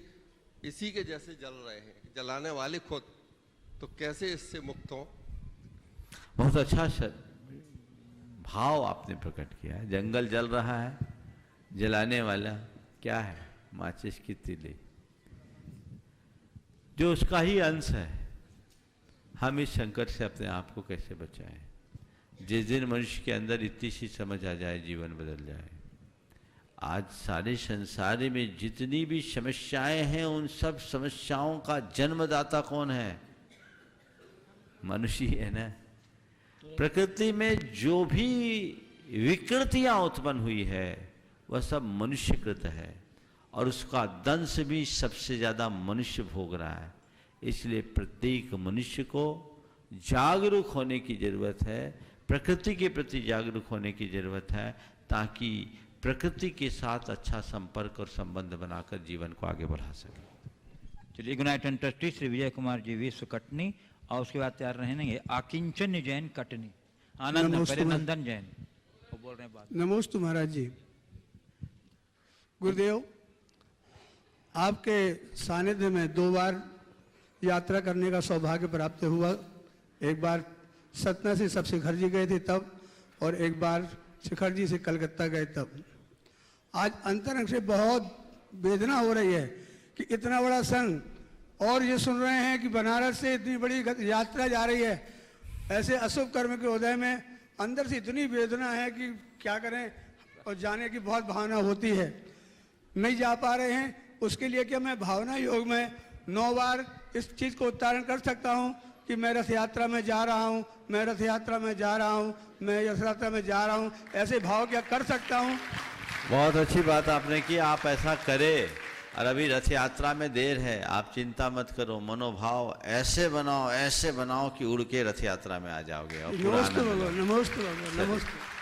इसी के जैसे जल रहे हैं, जलाने वाले खुद, तो कैसे इससे मुक्त हों? बहुत अच्छा भाव आपने प्रकट किया है। जंगल जल रहा है, जलाने वाला क्या है? माचिस की तीली, जो उसका ही अंश है। हम इस संकट से अपने आप को कैसे बचाएं? जिस दिन मनुष्य के अंदर इतनी सी समझ आ जाए, जीवन बदल जाए। आज सारे संसार में जितनी भी समस्याएं हैं, उन सब समस्याओं का जन्मदाता कौन है? मनुष्य है ना। प्रकृति में जो भी विकृतियां उत्पन्न हुई है वह सब मनुष्यकृत है, और उसका दंश भी सबसे ज्यादा मनुष्य भोग रहा है। इसलिए प्रत्येक मनुष्य को जागरूक होने की जरूरत है, प्रकृति के प्रति जागरूक होने की जरूरत है, ताकि प्रकृति के साथ अच्छा संपर्क और संबंध बनाकर जीवन को आगे बढ़ा सके। चलिए, यूनाइटेड ट्रस्टी श्री विजय कुमार जी विश्व कटनी, और उसके बाद तैयार रहेंगे आकिंचन जैन कटनी। आनंद पहले नंदन जैन वो बोल रहे हैं बात। नमोस्तु महाराज जी। गुरुदेव, आपके सानिध्य में 2 बार यात्रा करने का सौभाग्य प्राप्त हुआ। एक बार सतना से सब शिखर जी गए थे तब, और एक बार शिखर जी से कलकत्ता गए तब। आज अंतरंग से बहुत वेदना हो रही है कि इतना बड़ा संघ, और ये सुन रहे हैं कि बनारस से इतनी बड़ी यात्रा जा रही है। ऐसे अशुभ कर्म के उदय में अंदर से इतनी वेदना है कि क्या करें, और जाने की बहुत भावना होती है। नहीं जा पा रहे हैं, उसके लिए क्या मैं भावना योग में 9 बार इस चीज़ को उच्चारण कर सकता हूँ कि मैं रथ यात्रा में जा रहा हूँ, मैं रथ यात्रा में जा रहा हूँ, मैं रथ यात्रा में जा रहा हूँ, ऐसे भाव क्या कर सकता हूँ? बहुत अच्छी बात आपने की, आप ऐसा करें। और अभी रथ यात्रा में देर है, आप चिंता मत करो, मनोभाव ऐसे बनाओ कि उड़ के रथ यात्रा में आ जाओगे।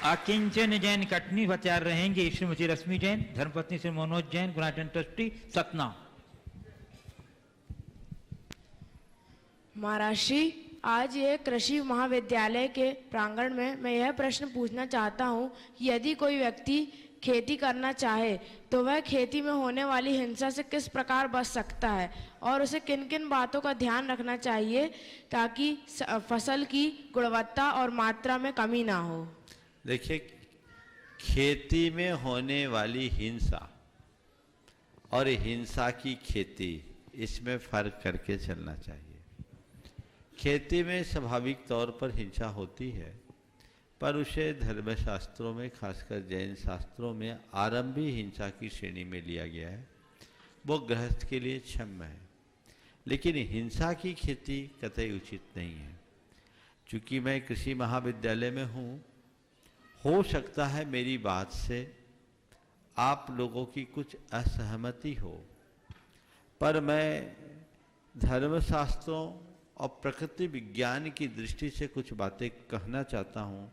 आकिंचन जैन कटनी तैयार रहेंगे श्रीमती रश्मि जैन, धर्मपत्नी श्री मनोज जैन, यूनाइटेड ट्रस्टी सतना। महाराज श्री, आज ये कृषि महाविद्यालय के प्रांगण में मैं यह प्रश्न पूछना चाहता हूँ कि यदि कोई व्यक्ति खेती करना चाहे तो वह खेती में होने वाली हिंसा से किस प्रकार बच सकता है, और उसे किन किन बातों का ध्यान रखना चाहिए ताकि फसल की गुणवत्ता और मात्रा में कमी ना हो? देखिए, खेती में होने वाली हिंसा और हिंसा की खेती, इसमें फर्क करके चलना चाहिए। खेती में स्वाभाविक तौर पर हिंसा होती है, पर उसे धर्मशास्त्रों में, खासकर जैन शास्त्रों में आरंभी हिंसा की श्रेणी में लिया गया है। वो गृहस्थ के लिए क्षम्य है, लेकिन हिंसा की खेती कतई उचित नहीं है। चूँकि मैं कृषि महाविद्यालय में हूँ, हो सकता है मेरी बात से आप लोगों की कुछ असहमति हो, पर मैं धर्मशास्त्रों और प्रकृति विज्ञान की दृष्टि से कुछ बातें कहना चाहता हूँ,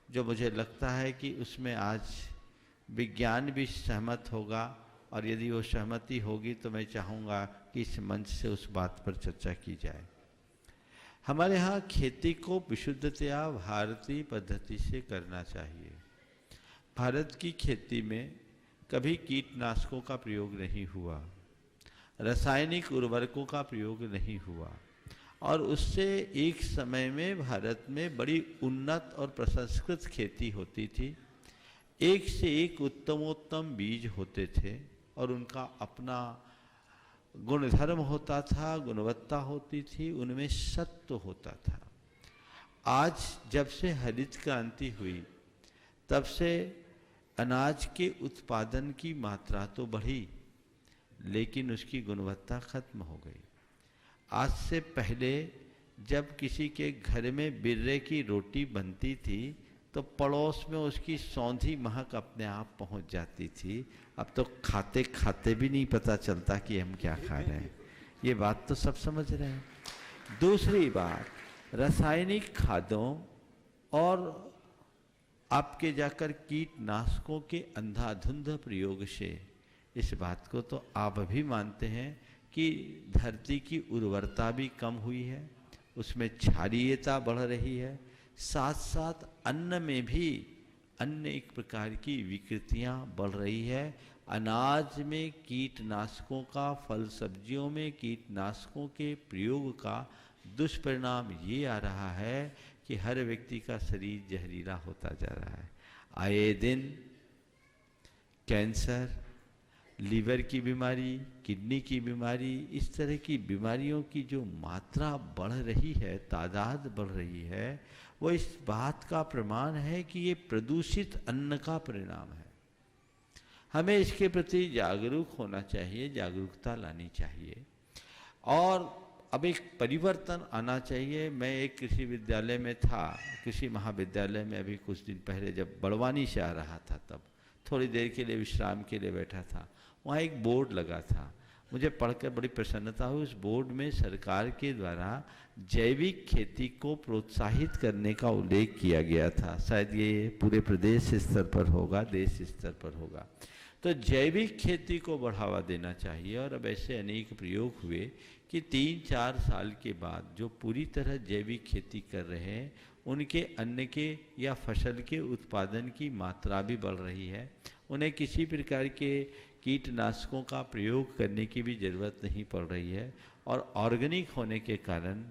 जो मुझे लगता है कि उसमें आज विज्ञान भी सहमत होगा, और यदि वो सहमति होगी तो मैं चाहूँगा कि इस मंच से उस बात पर चर्चा की जाए। हमारे यहाँ खेती को विशुद्धतया भारतीय पद्धति से करना चाहिए। भारत की खेती में कभी कीटनाशकों का प्रयोग नहीं हुआ, रासायनिक उर्वरकों का प्रयोग नहीं हुआ, और उससे एक समय में भारत में बड़ी उन्नत और प्रसंस्कृत खेती होती थी। एक से एक उत्तमोत्तम बीज होते थे, और उनका अपना गुणधर्म होता था, गुणवत्ता होती थी, उनमें सत्व होता था। आज जब से हरित क्रांति हुई, तब से अनाज के उत्पादन की मात्रा तो बढ़ी, लेकिन उसकी गुणवत्ता खत्म हो गई। आज से पहले जब किसी के घर में बिर्रे की रोटी बनती थी तो पड़ोस में उसकी सौंधी महक अपने आप पहुंच जाती थी। अब तो खाते खाते भी नहीं पता चलता कि हम क्या खा रहे हैं। ये बात तो सब समझ रहे हैं। दूसरी बात, रासायनिक खादों और आपके जाकर कीटनाशकों के अंधाधुंध प्रयोग से इस बात को तो आप भी मानते हैं कि धरती की उर्वरता भी कम हुई है, उसमें क्षारीयता बढ़ रही है, साथ साथ अन्न में भी अन्य एक प्रकार की विकृतियां बढ़ रही है। अनाज में कीटनाशकों का, फल सब्जियों में कीटनाशकों के प्रयोग का दुष्परिणाम ये आ रहा है कि हर व्यक्ति का शरीर जहरीला होता जा रहा है। आए दिन कैंसर, लीवर की बीमारी, किडनी की बीमारी, इस तरह की बीमारियों की जो मात्रा बढ़ रही है, तादाद बढ़ रही है, वो इस बात का प्रमाण है कि ये प्रदूषित अन्न का परिणाम है। हमें इसके प्रति जागरूक होना चाहिए, जागरूकता लानी चाहिए और अब एक परिवर्तन आना चाहिए। मैं एक कृषि विद्यालय में था, कृषि महाविद्यालय में अभी कुछ दिन पहले जब बड़वानी से आ रहा था, तब थोड़ी देर के लिए विश्राम के लिए बैठा था। वहाँ एक बोर्ड लगा था, मुझे पढ़कर बड़ी प्रसन्नता हुई। उस बोर्ड में सरकार के द्वारा जैविक खेती को प्रोत्साहित करने का उल्लेख किया गया था। शायद ये पूरे प्रदेश स्तर पर होगा, देश स्तर पर होगा। तो जैविक खेती को बढ़ावा देना चाहिए और अब ऐसे अनेक प्रयोग हुए कि 3-4 साल के बाद जो पूरी तरह जैविक खेती कर रहे हैं, उनके अन्न के या फसल के उत्पादन की मात्रा भी बढ़ रही है। उन्हें किसी प्रकार के कीटनाशकों का प्रयोग करने की भी ज़रूरत नहीं पड़ रही है और ऑर्गेनिक होने के कारण,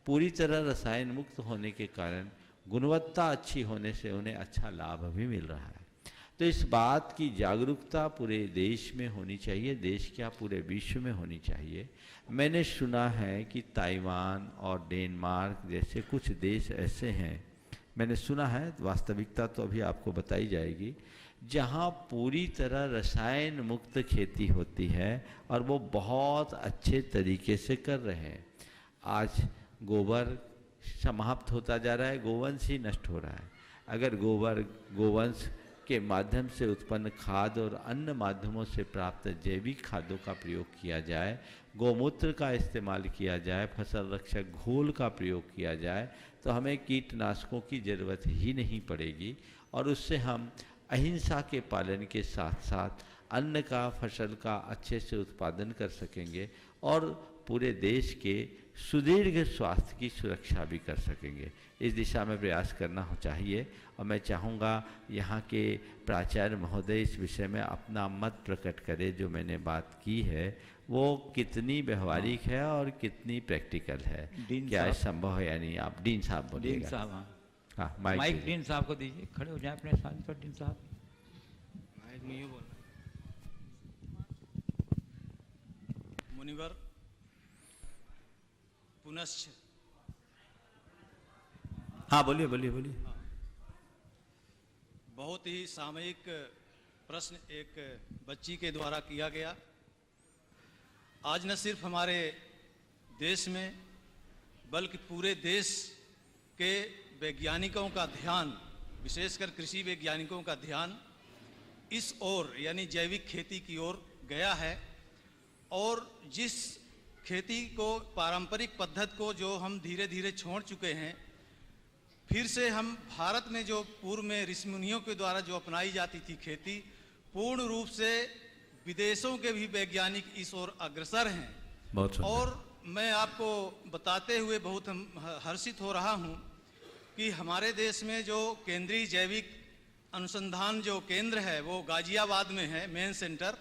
पूरी तरह रसायन मुक्त होने के कारण, गुणवत्ता अच्छी होने से उन्हें अच्छा लाभ भी मिल रहा है। तो इस बात की जागरूकता पूरे देश में होनी चाहिए, देश क्या पूरे विश्व में होनी चाहिए। मैंने सुना है कि ताइवान और डेनमार्क जैसे कुछ देश ऐसे हैं, मैंने सुना है, वास्तविकता तो अभी आपको बताई जाएगी, जहाँ पूरी तरह रसायन मुक्त खेती होती है और वो बहुत अच्छे तरीके से कर रहे हैं। आज गोबर समाप्त होता जा रहा है, गोवंश ही नष्ट हो रहा है। अगर गोवंश के माध्यम से उत्पन्न खाद और अन्य माध्यमों से प्राप्त जैविक खादों का प्रयोग किया जाए, गोमूत्र का इस्तेमाल किया जाए, फसल रक्षक घोल का प्रयोग किया जाए, तो हमें कीटनाशकों की ज़रूरत ही नहीं पड़ेगी और उससे हम अहिंसा के पालन के साथ साथ अन्न का, फसल का अच्छे से उत्पादन कर सकेंगे और पूरे देश के सुदीर्घ स्वास्थ्य की सुरक्षा भी कर सकेंगे। इस दिशा में प्रयास करना चाहिए और मैं चाहूँगा यहाँ के प्राचार्य महोदय इस विषय में अपना मत प्रकट करें। जो मैंने बात की है वो कितनी व्यवहारिक है और कितनी प्रैक्टिकल है, क्या ये संभव है या नहीं। आप डीन साहब बोलिएगा। डीन साहब, हाँ, माइक डीन साहब को दीजिए, खड़े हो जाए अपने साथ पर। डीन साहब माइक में बोल। मुनिवर पुनश्च। हाँ, बोलिए बोलिए बोलिए। बहुत ही सामयिक प्रश्न एक बच्ची के द्वारा किया गया। आज न सिर्फ हमारे देश में बल्कि पूरे देश के वैज्ञानिकों का ध्यान, विशेषकर कृषि वैज्ञानिकों का ध्यान इस ओर यानी जैविक खेती की ओर गया है और जिस खेती को, पारंपरिक पद्धति को जो हम धीरे धीरे छोड़ चुके हैं, फिर से हम भारत में जो पूर्व में ऋषि मुनियों के द्वारा जो अपनाई जाती थी खेती, पूर्ण रूप से विदेशों के भी वैज्ञानिक इस ओर अग्रसर हैं। बहुत और मैं आपको बताते हुए बहुत हर्षित हो रहा हूं कि हमारे देश में जो केंद्रीय जैविक अनुसंधान जो केंद्र है वो गाजियाबाद में है, मेन सेंटर,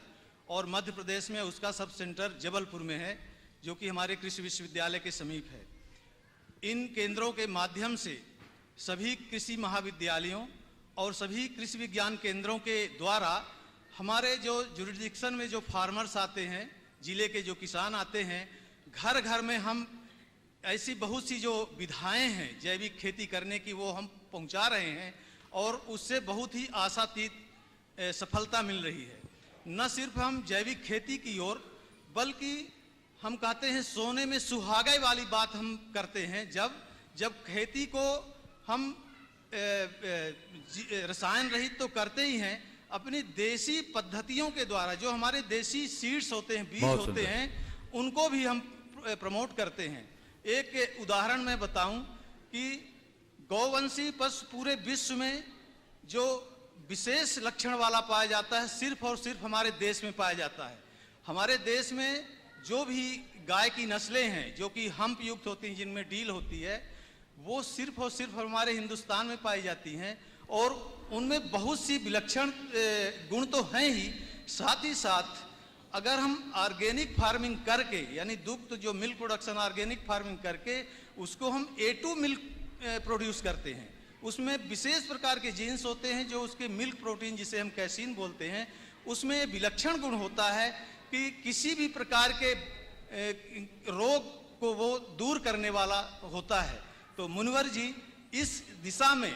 और मध्य प्रदेश में उसका सब सेंटर जबलपुर में है, जो कि हमारे कृषि विश्वविद्यालय के समीप है। इन केंद्रों के माध्यम से सभी कृषि महाविद्यालयों और सभी कृषि विज्ञान केंद्रों के द्वारा हमारे जो जुरिडिक्शन में जो फार्मर्स आते हैं, जिले के जो किसान आते हैं, घर घर में हम ऐसी बहुत सी जो विधाएं हैं जैविक खेती करने की वो हम पहुंचा रहे हैं और उससे बहुत ही आशातीत सफलता मिल रही है। न सिर्फ हम जैविक खेती की ओर बल्कि हम कहते हैं सोने में सुहागे वाली बात हम करते हैं। जब खेती को हम रसायन रहित तो करते ही हैं, अपनी देसी पद्धतियों के द्वारा जो हमारे देसी सीड्स होते हैं, बीज होते हैं, उनको भी हम प्रमोट करते हैं। एक उदाहरण मैं बताऊं कि गौवंशी पशु पूरे विश्व में जो विशेष लक्षण वाला पाया जाता है सिर्फ और सिर्फ हमारे देश में पाया जाता है। हमारे देश में जो भी गाय की नस्लें हैं जो कि हम्प युक्त होती हैं, जिनमें डील होती है, वो सिर्फ और सिर्फ हमारे हिंदुस्तान में पाई जाती हैं और उनमें बहुत सी विलक्षण गुण तो हैं ही, साथ ही साथ अगर हम ऑर्गेनिक फार्मिंग करके यानी दुग्ध जो मिल्क प्रोडक्शन ऑर्गेनिक फार्मिंग करके उसको हम A2 मिल्क प्रोड्यूस करते हैं। उसमें विशेष प्रकार के जीन्स होते हैं जो उसके मिल्क प्रोटीन जिसे हम कैसीन बोलते हैं, उसमें विलक्षण गुण होता है कि किसी भी प्रकार के रोग को वो दूर करने वाला होता है। तो मुनिवर जी इस दिशा में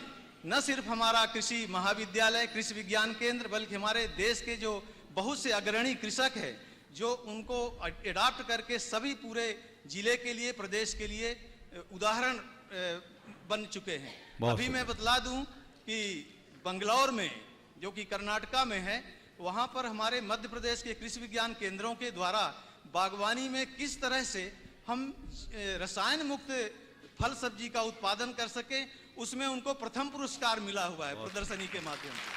न सिर्फ हमारा कृषि महाविद्यालय, कृषि विज्ञान केंद्र, बल्कि हमारे देश के जो बहुत से अग्रणी कृषक हैं जो उनको एडाप्ट करके सभी पूरे जिले के लिए, प्रदेश के लिए उदाहरण बन चुके हैं। अभी मैं बतला दूं कि बंगलौर में, जो कि कर्नाटका में है, वहां पर हमारे मध्य प्रदेश के कृषि विज्ञान केंद्रों के द्वारा बागवानी में किस तरह से हम रसायन मुक्त फल सब्जी का उत्पादन कर सके, उसमें उनको प्रथम पुरस्कार मिला हुआ है प्रदर्शनी के माध्यम से।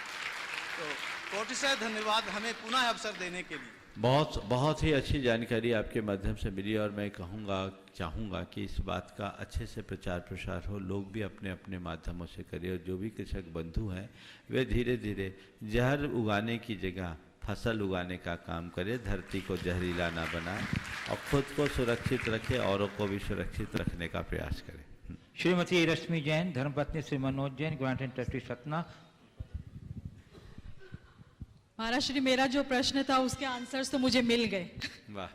तो कोटिशः धन्यवाद हमें पुनः अवसर देने के लिए। बहुत ही अच्छी जानकारी आपके माध्यम से मिली और मैं चाहूँगा कि इस बात का अच्छे से प्रचार प्रसार हो, लोग भी अपने अपने माध्यमों से करें और जो भी कृषक बंधु हैं वे धीरे धीरे जहर उगाने की जगह फसल उगाने का काम करें, धरती को जहरीला ना बनाए और खुद को सुरक्षित रखें, औरों को भी सुरक्षित रखने का प्रयास करें। श्रीमती रश्मि जैन, धर्मपत्नी Shri Manoj Jain, grant and trustee Satna. Maharaj Shri, मेरा जो प्रश्न था उसके आंसर्स तो मुझे मिल गए। वाह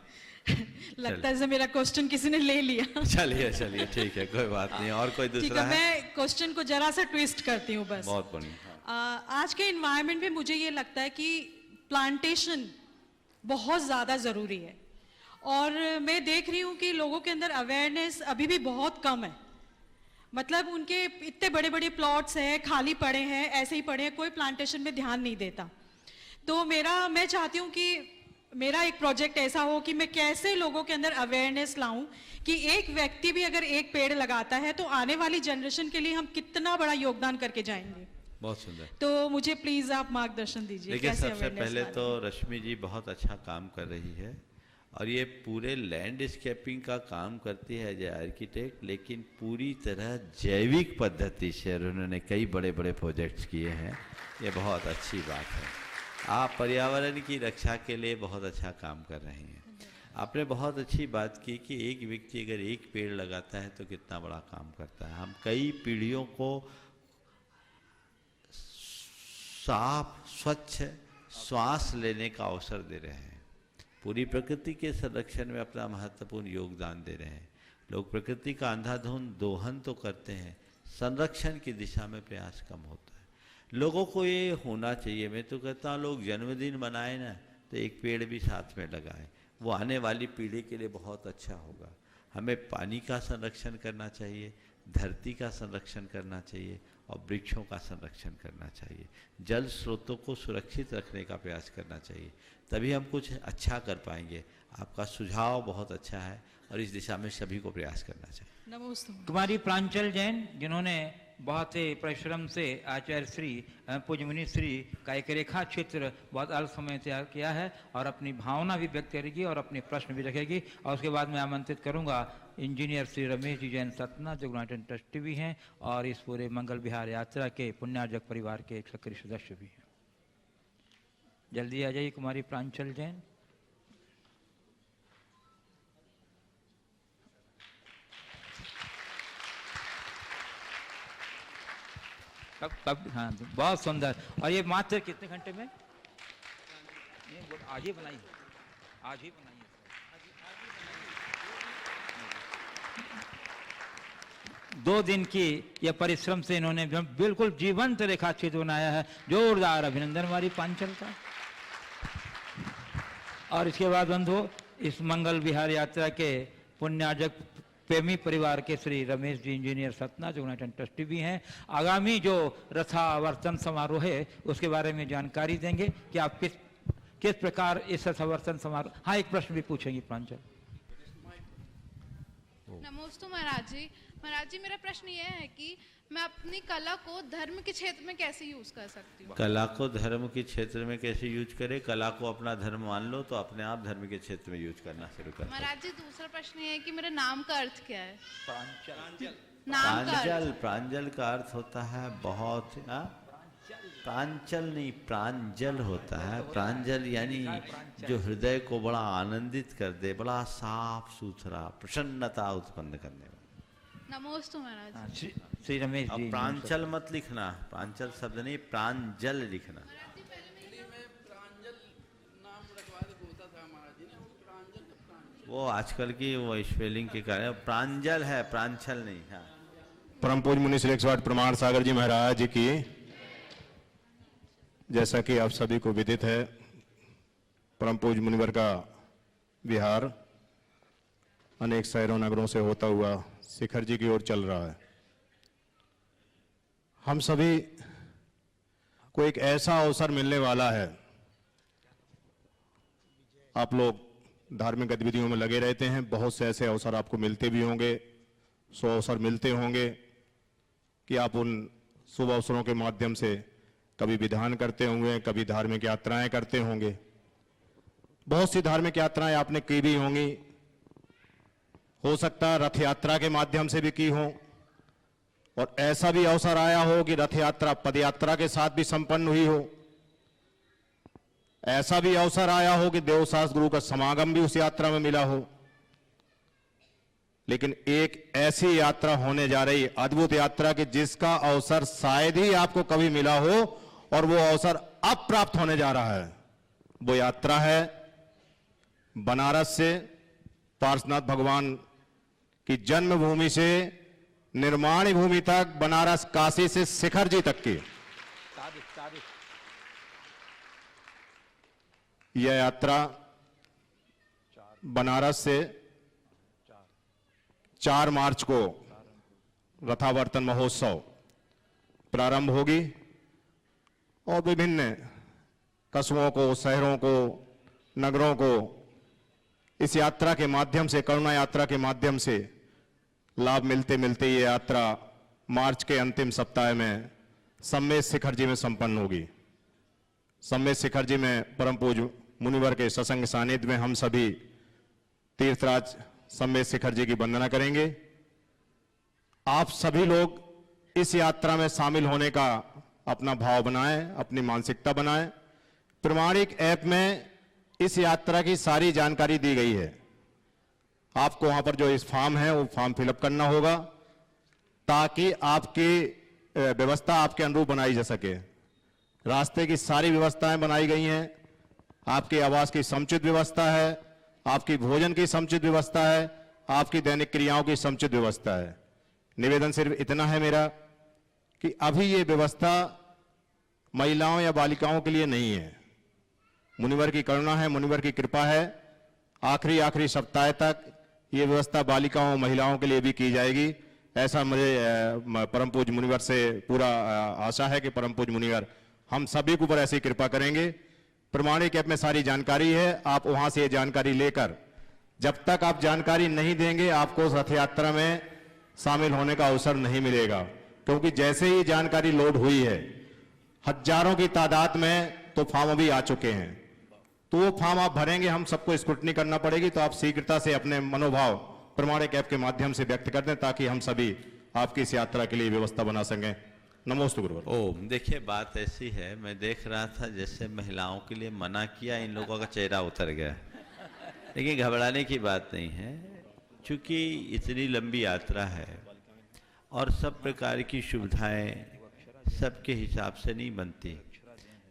लगता है जैसे मेरा क्वेश्चन किसी ने ले लिया। चलिए ठीक है, कोई बात नहीं। और कोई दूसरा है? मैं क्वेश्चन को जरा सा ट्विस्ट करती हूँ बस। बहुत बढ़िया। आज के इन्वायरमेंट में मुझे ये लगता है कि प्लांटेशन बहुत ज़्यादा ज़रूरी है और मैं देख रही हूँ कि लोगों के अंदर अवेयरनेस अभी भी बहुत कम है। मतलब उनके इतने बड़े बड़े प्लॉट्स हैं, खाली पड़े हैं, ऐसे ही पड़े हैं, कोई प्लांटेशन में ध्यान नहीं देता। तो मैं चाहती हूँ कि मेरा एक प्रोजेक्ट ऐसा हो कि मैं कैसे लोगों के अंदर अवेयरनेस लाऊं कि एक व्यक्ति भी अगर एक पेड़ लगाता है तो आने वाली जनरेशन के लिए हम कितना बड़ा योगदान करके जाएंगे। बहुत सुंदर। तो मुझे प्लीज आप मार्गदर्शन दीजिए। देखिए, सबसे पहले तो रश्मि जी बहुत अच्छा काम कर रही है और ये पूरे लैंडस्केपिंग का काम करती है एज ए आर्किटेक्ट, लेकिन पूरी तरह जैविक पद्धति से उन्होंने कई बड़े बड़े प्रोजेक्ट्स किए हैं। ये बहुत अच्छी बात है। आप पर्यावरण की रक्षा के लिए बहुत अच्छा काम कर रहे हैं। आपने बहुत अच्छी बात की कि एक व्यक्ति अगर एक पेड़ लगाता है तो कितना बड़ा काम करता है। हम कई पीढ़ियों को साफ स्वच्छ श्वास लेने का अवसर दे रहे हैं, पूरी प्रकृति के संरक्षण में अपना महत्वपूर्ण योगदान दे रहे हैं। लोग प्रकृति का अंधाधुंध दोहन तो करते हैं, संरक्षण की दिशा में प्रयास कम होता है। लोगों को ये होना चाहिए, मैं तो कहता हूँ लोग जन्मदिन मनाए ना तो एक पेड़ भी साथ में लगाएं, वो आने वाली पीढ़ी के लिए बहुत अच्छा होगा। हमें पानी का संरक्षण करना चाहिए, धरती का संरक्षण करना चाहिए और वृक्षों का संरक्षण करना चाहिए। जल स्रोतों को सुरक्षित रखने का प्रयास करना चाहिए, तभी हम कुछ अच्छा कर पाएंगे। आपका सुझाव बहुत अच्छा है और इस दिशा में सभी को प्रयास करना चाहिए। नमस्ते। कुमारी प्रांचल जैन, जिन्होंने बहुत ही परिश्रम से आचार्य श्री पूज्य मुनि श्री का एक रेखा चित्र बहुत अल्प समय तैयार किया है और अपनी भावना भी व्यक्त करेगी और अपने प्रश्न भी रखेगी। और उसके बाद मैं आमंत्रित करूंगा इंजीनियर श्री रमेश जी जैन सतना, जो ग्रांट एंड ट्रस्टी भी हैं और इस पूरे मंगल विहार यात्रा के पुण्यार्जक परिवार के एक सक्रिय सदस्य भी हैं। जल्दी आ जाइए कुमारी प्रांचल जैन। तब हाँ, बहुत सुंदर। और ये मात्र कितने घंटे में? आज ही बनाई, आज ही बनाई। 2 दिन की यह परिश्रम से इन्होंने बिल्कुल जीवंत रेखा चित्र बनाया है। जोरदार अभिनंदन हमारी पांचल का। और इसके बाद बंधु, इस मंगल विहार यात्रा के पुण्यार्जक प्रेमी परिवार के श्री रमेश जी इंजीनियर सतना, जो यूनाइटेड ट्रस्टी भी हैं, आगामी जो रथावर्तन समारोह है उसके बारे में जानकारी देंगे कि आप किस प्रकार इस रथावर्तन समारोह। हाँ, एक प्रश्न भी पूछेंगी प्रांचल। नमस्ते महाराज जी। महाराज जी, मेरा प्रश्न यह है कि मैं अपनी कला को धर्म के क्षेत्र में कैसे यूज कर सकती हूँ? कला को धर्म के क्षेत्र में कैसे यूज करें? कला को अपना धर्म मान लो तो अपने आप धर्म के क्षेत्र में यूज करना शुरू कर। महाराज जी, दूसरा प्रश्न ये है कि मेरे नाम का अर्थ क्या है? प्रांजल। प्रांजल का अर्थ होता है बहुत, प्रांचल नहीं, प्रांजल होता है। प्रांजल यानी जो हृदय को बड़ा आनंदित कर दे, बड़ा साफ सुथरा, प्रसन्नता उत्पन्न करने वाला। नमोस्तु महाराज। श्री रमेश अब जी प्रांचल मत लिखना, प्रांचल शब्द नहीं, प्रांजल लिखना। वो आजकल की वो स्पेलिंग के कारण प्रांजल है, प्रांचल नहीं। हाँ। परम पूज्य मुनि श्री 108 प्रमाण सागर जी महाराज जी की। जैसा कि आप सभी को विदित है, परम पूज्य मुनिवर का विहार अनेक शहरों नगरों से होता हुआ शिखर जी की ओर चल रहा है। हम सभी को एक ऐसा अवसर मिलने वाला है। आप लोग धार्मिक गतिविधियों में लगे रहते हैं, बहुत से ऐसे अवसर आपको मिलते भी होंगे, 100 अवसर मिलते होंगे कि आप उन शुभ अवसरों के माध्यम से कभी विधान करते होंगे, कभी धार्मिक यात्राएं करते होंगे। बहुत सी धार्मिक यात्राएं आपने की भी होंगी, हो सकता है रथ यात्रा के माध्यम से भी की हो, और ऐसा भी अवसर आया हो कि रथ यात्रा पद यात्रा के साथ भी संपन्न हुई हो। ऐसा भी अवसर आया हो कि देवशास्त्र गुरु का समागम भी उस यात्रा में मिला हो। लेकिन एक ऐसी यात्रा होने जा रही, अद्भुत यात्रा कि जिसका अवसर शायद ही आपको कभी मिला हो, और वो अवसर अब प्राप्त होने जा रहा है। वो यात्रा है बनारस से पार्श्वनाथ भगवान की जन्मभूमि से निर्माण भूमि तक, बनारस काशी से शिखर जी तक की यह यात्रा बनारस से 4 मार्च को रथावर्तन महोत्सव प्रारंभ होगी और विभिन्न कस्बों को, शहरों को, नगरों को इस यात्रा के माध्यम से, करुणा यात्रा के माध्यम से लाभ मिलते मिलते ये यात्रा मार्च के अंतिम सप्ताह में सम्मेद शिखर जी में संपन्न होगी। सम्मेद शिखर जी में परम पूज्य मुनिवर के सत्संग सानिध्य में हम सभी तीर्थराज सम्मेद शिखर जी की वंदना करेंगे। आप सभी लोग इस यात्रा में शामिल होने का अपना भाव बनाएं, अपनी मानसिकता बनाएं। प्रमाणिक ऐप में इस यात्रा की सारी जानकारी दी गई है। आपको वहां पर जो इस फॉर्म है वो फॉर्म फिलअप करना होगा ताकि आपकी व्यवस्था आपके अनुरूप बनाई जा सके। रास्ते की सारी व्यवस्थाएं बनाई गई हैं। आपके आवास की समुचित व्यवस्था है, आपकी भोजन की समुचित व्यवस्था है, आपकी दैनिक क्रियाओं की समुचित व्यवस्था है। निवेदन सिर्फ इतना है मेरा कि अभी ये व्यवस्था महिलाओं या बालिकाओं के लिए नहीं है। मुनिवर की करुणा है, मुनिवर की कृपा है, आखिरी सप्ताह तक ये व्यवस्था बालिकाओं महिलाओं के लिए भी की जाएगी। ऐसा मुझे परम पूज्य मुनिवर से पूरा आशा है कि परम पूज्य मुनिवर हम सभी के ऊपर ऐसी कृपा करेंगे। प्रमाणिक ऐप में सारी जानकारी है, आप वहां से ये जानकारी लेकर, जब तक आप जानकारी नहीं देंगे आपको रथ यात्रा में शामिल होने का अवसर नहीं मिलेगा। क्योंकि जैसे ही जानकारी लोड हुई है, हजारों की तादाद में तो फॉर्म अभी आ चुके हैं, तो वो फॉर्म आप भरेंगे, हम सबको स्क्रूटनी करना पड़ेगी। तो आप शीघ्रता से अपने मनोभाव प्रमाणिक ऐप के माध्यम से व्यक्त कर दें ताकि हम सभी आपकी इस यात्रा के लिए व्यवस्था बना सकें। नमोस्तु गुरुवर। ओम। देखिए बात ऐसी है, मैं देख रहा था जैसे महिलाओं के लिए मना किया, इन लोगों का चेहरा उतर गया। लेकिन घबराने की बात नहीं है, क्योंकि इतनी लंबी यात्रा है और सब प्रकार की सुविधाएं सबके हिसाब से नहीं बनती,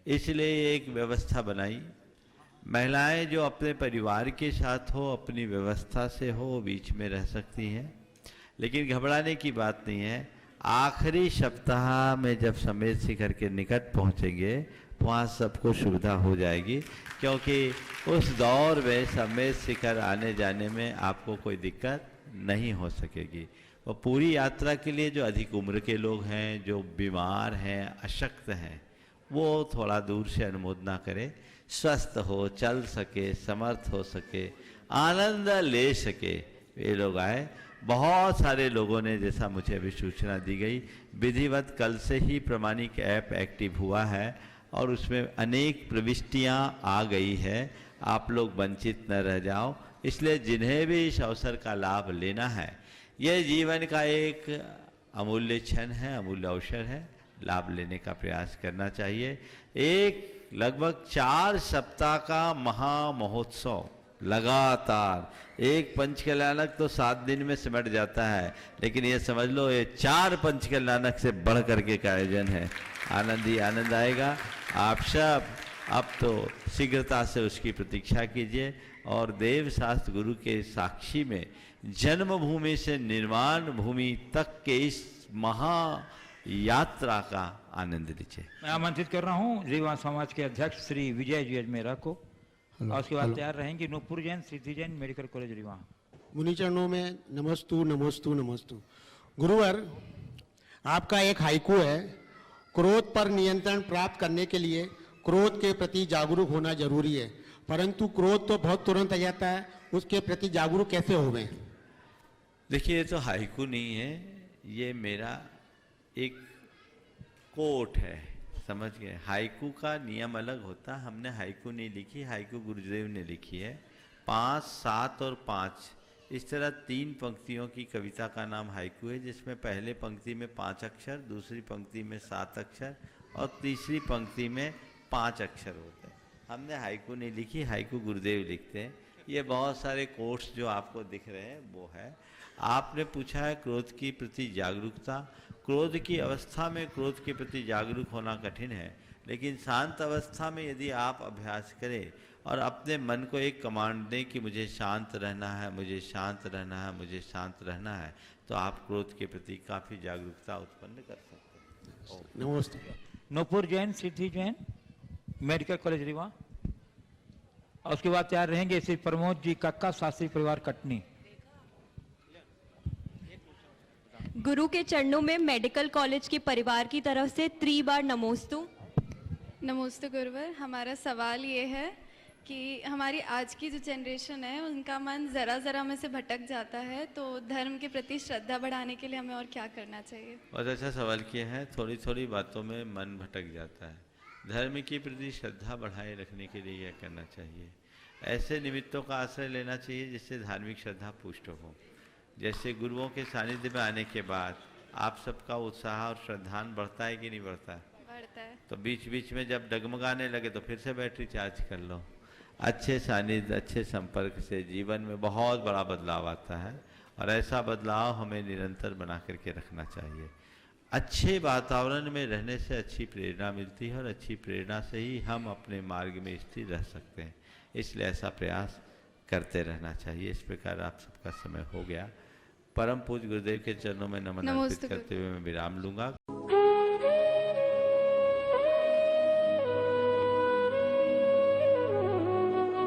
इसलिए एक व्यवस्था बनाई। महिलाएं जो अपने परिवार के साथ हो, अपनी व्यवस्था से हो, बीच में रह सकती हैं। लेकिन घबराने की बात नहीं है। आखिरी सप्ताह में जब सम्मेद शिखर के निकट पहुंचेंगे वहाँ सबको सुविधा हो जाएगी, क्योंकि उस दौर में सम्मेद शिखर आने जाने में आपको कोई दिक्कत नहीं हो सकेगी। वो पूरी यात्रा के लिए जो अधिक उम्र के लोग हैं, जो बीमार हैं, अशक्त हैं, वो थोड़ा दूर से अनुमोदना करें। स्वस्थ हो, चल सके, समर्थ हो सके, आनंद ले सके, ये लोग आए। बहुत सारे लोगों ने, जैसा मुझे अभी सूचना दी गई, विधिवत कल से ही प्रमाणिक ऐप एक्टिव हुआ है और उसमें अनेक प्रविष्टियां आ गई है। आप लोग वंचित न रह जाओ। इसलिए जिन्हें भी इस अवसर का लाभ लेना है, यह जीवन का एक अमूल्य क्षण है, अमूल्य अवसर है, लाभ लेने का प्रयास करना चाहिए। एक लगभग 4 सप्ताह का महा महोत्सव लगातार। एक पंचकल्याणक तो 7 दिन में सिमट जाता है, लेकिन ये समझ लो ये 4 पंचकल्याणक से बढ़ करके का आयोजन है। आनंद ही आनंद आएगा। आप सब अब तो शीघ्रता से उसकी प्रतीक्षा कीजिए और देव शास्त्र गुरु के साक्षी में जन्मभूमि से निर्माण भूमि तक के इस महा यात्रा का आनंद लीजिए। मैं आमंत्रित कर रहा हूँ रीवा समाज के अध्यक्ष श्री विजय जी अजमेरा को, और उसके बाद तैयार रहेंगे नूपुर जैन सिद्धि जैन मेडिकल कॉलेज रीवा। मुनि चरणों में नमस्तु नमस्तु नमस्तु। गुरुवर, आपका एक हाइकू है, क्रोध पर नियंत्रण प्राप्त करने के लिए क्रोध के प्रति जागरूक होना जरूरी है, परंतु क्रोध तो बहुत तुरंत आ जाता है, उसके प्रति जागरूक कैसे होवें? देखिए, ये तो हाइकू नहीं है, ये मेरा एक कोट है, समझ गए। हाइकू का नियम अलग होता है। हमने हाइकू नहीं लिखी, हाइकू गुरुदेव ने लिखी है। 5, 7 और 5 इस तरह 3 पंक्तियों की कविता का नाम हाइकू है, जिसमें पहले पंक्ति में 5 अक्षर, दूसरी पंक्ति में 7 अक्षर और तीसरी पंक्ति में 5 अक्षर होते हैं। हमने हाइकू नहीं लिखी, हाइकू गुरुदेव लिखते हैं। ये बहुत सारे कोट्स जो आपको दिख रहे हैं वो है। आपने पूछा है क्रोध की प्रति जागरूकता। क्रोध की अवस्था में क्रोध के प्रति जागरूक होना कठिन है, लेकिन शांत अवस्था में यदि आप अभ्यास करें और अपने मन को एक कमांड दें कि मुझे शांत रहना है, मुझे शांत रहना है, मुझे शांत रहना है, तो आप क्रोध के प्रति काफ़ी जागरूकता उत्पन्न कर सकते हैं। नमस्ते। नूपुर जैन सिद्धि जैन मेडिकल कॉलेज रीवा, और उसके बाद तैयार रहेंगे श्री प्रमोद जी कक्का शास्त्री परिवार कटनी। गुरु के चरणों में मेडिकल कॉलेज के परिवार की तरफ से 3 बार नमोस्तु। नमस्ते गुरुवर, हमारा सवाल ये है कि हमारी आज की जो जनरेशन है उनका मन ज़रा में से भटक जाता है, तो धर्म के प्रति श्रद्धा बढ़ाने के लिए हमें और क्या करना चाहिए? बहुत अच्छा सवाल किया है। थोड़ी थोड़ी बातों में मन भटक जाता है। धर्म के प्रति श्रद्धा बढ़ाए रखने के लिए क्या करना चाहिए? ऐसे निमित्तों का आश्रय लेना चाहिए जिससे धार्मिक श्रद्धा पुष्ट हो। जैसे गुरुओं के सानिध्य में आने के बाद आप सबका उत्साह और श्रद्धान बढ़ता है कि नहीं बढ़ता है? बढ़ता है। तो बीच बीच में जब डगमगाने लगे तो फिर से बैटरी चार्ज कर लो। अच्छे सानिध्य, अच्छे संपर्क से जीवन में बहुत बड़ा बदलाव आता है, और ऐसा बदलाव हमें निरंतर बना करके रखना चाहिए। अच्छे वातावरण में रहने से अच्छी प्रेरणा मिलती है, और अच्छी प्रेरणा से ही हम अपने मार्ग में स्थिर रह सकते हैं। इसलिए ऐसा प्रयास करते रहना चाहिए। इस प्रकार आप सबका समय हो गया। परम पूज्य गुरुदेव के चरणों में नमन अर्पित करते हुए मैं विराम लूंगा।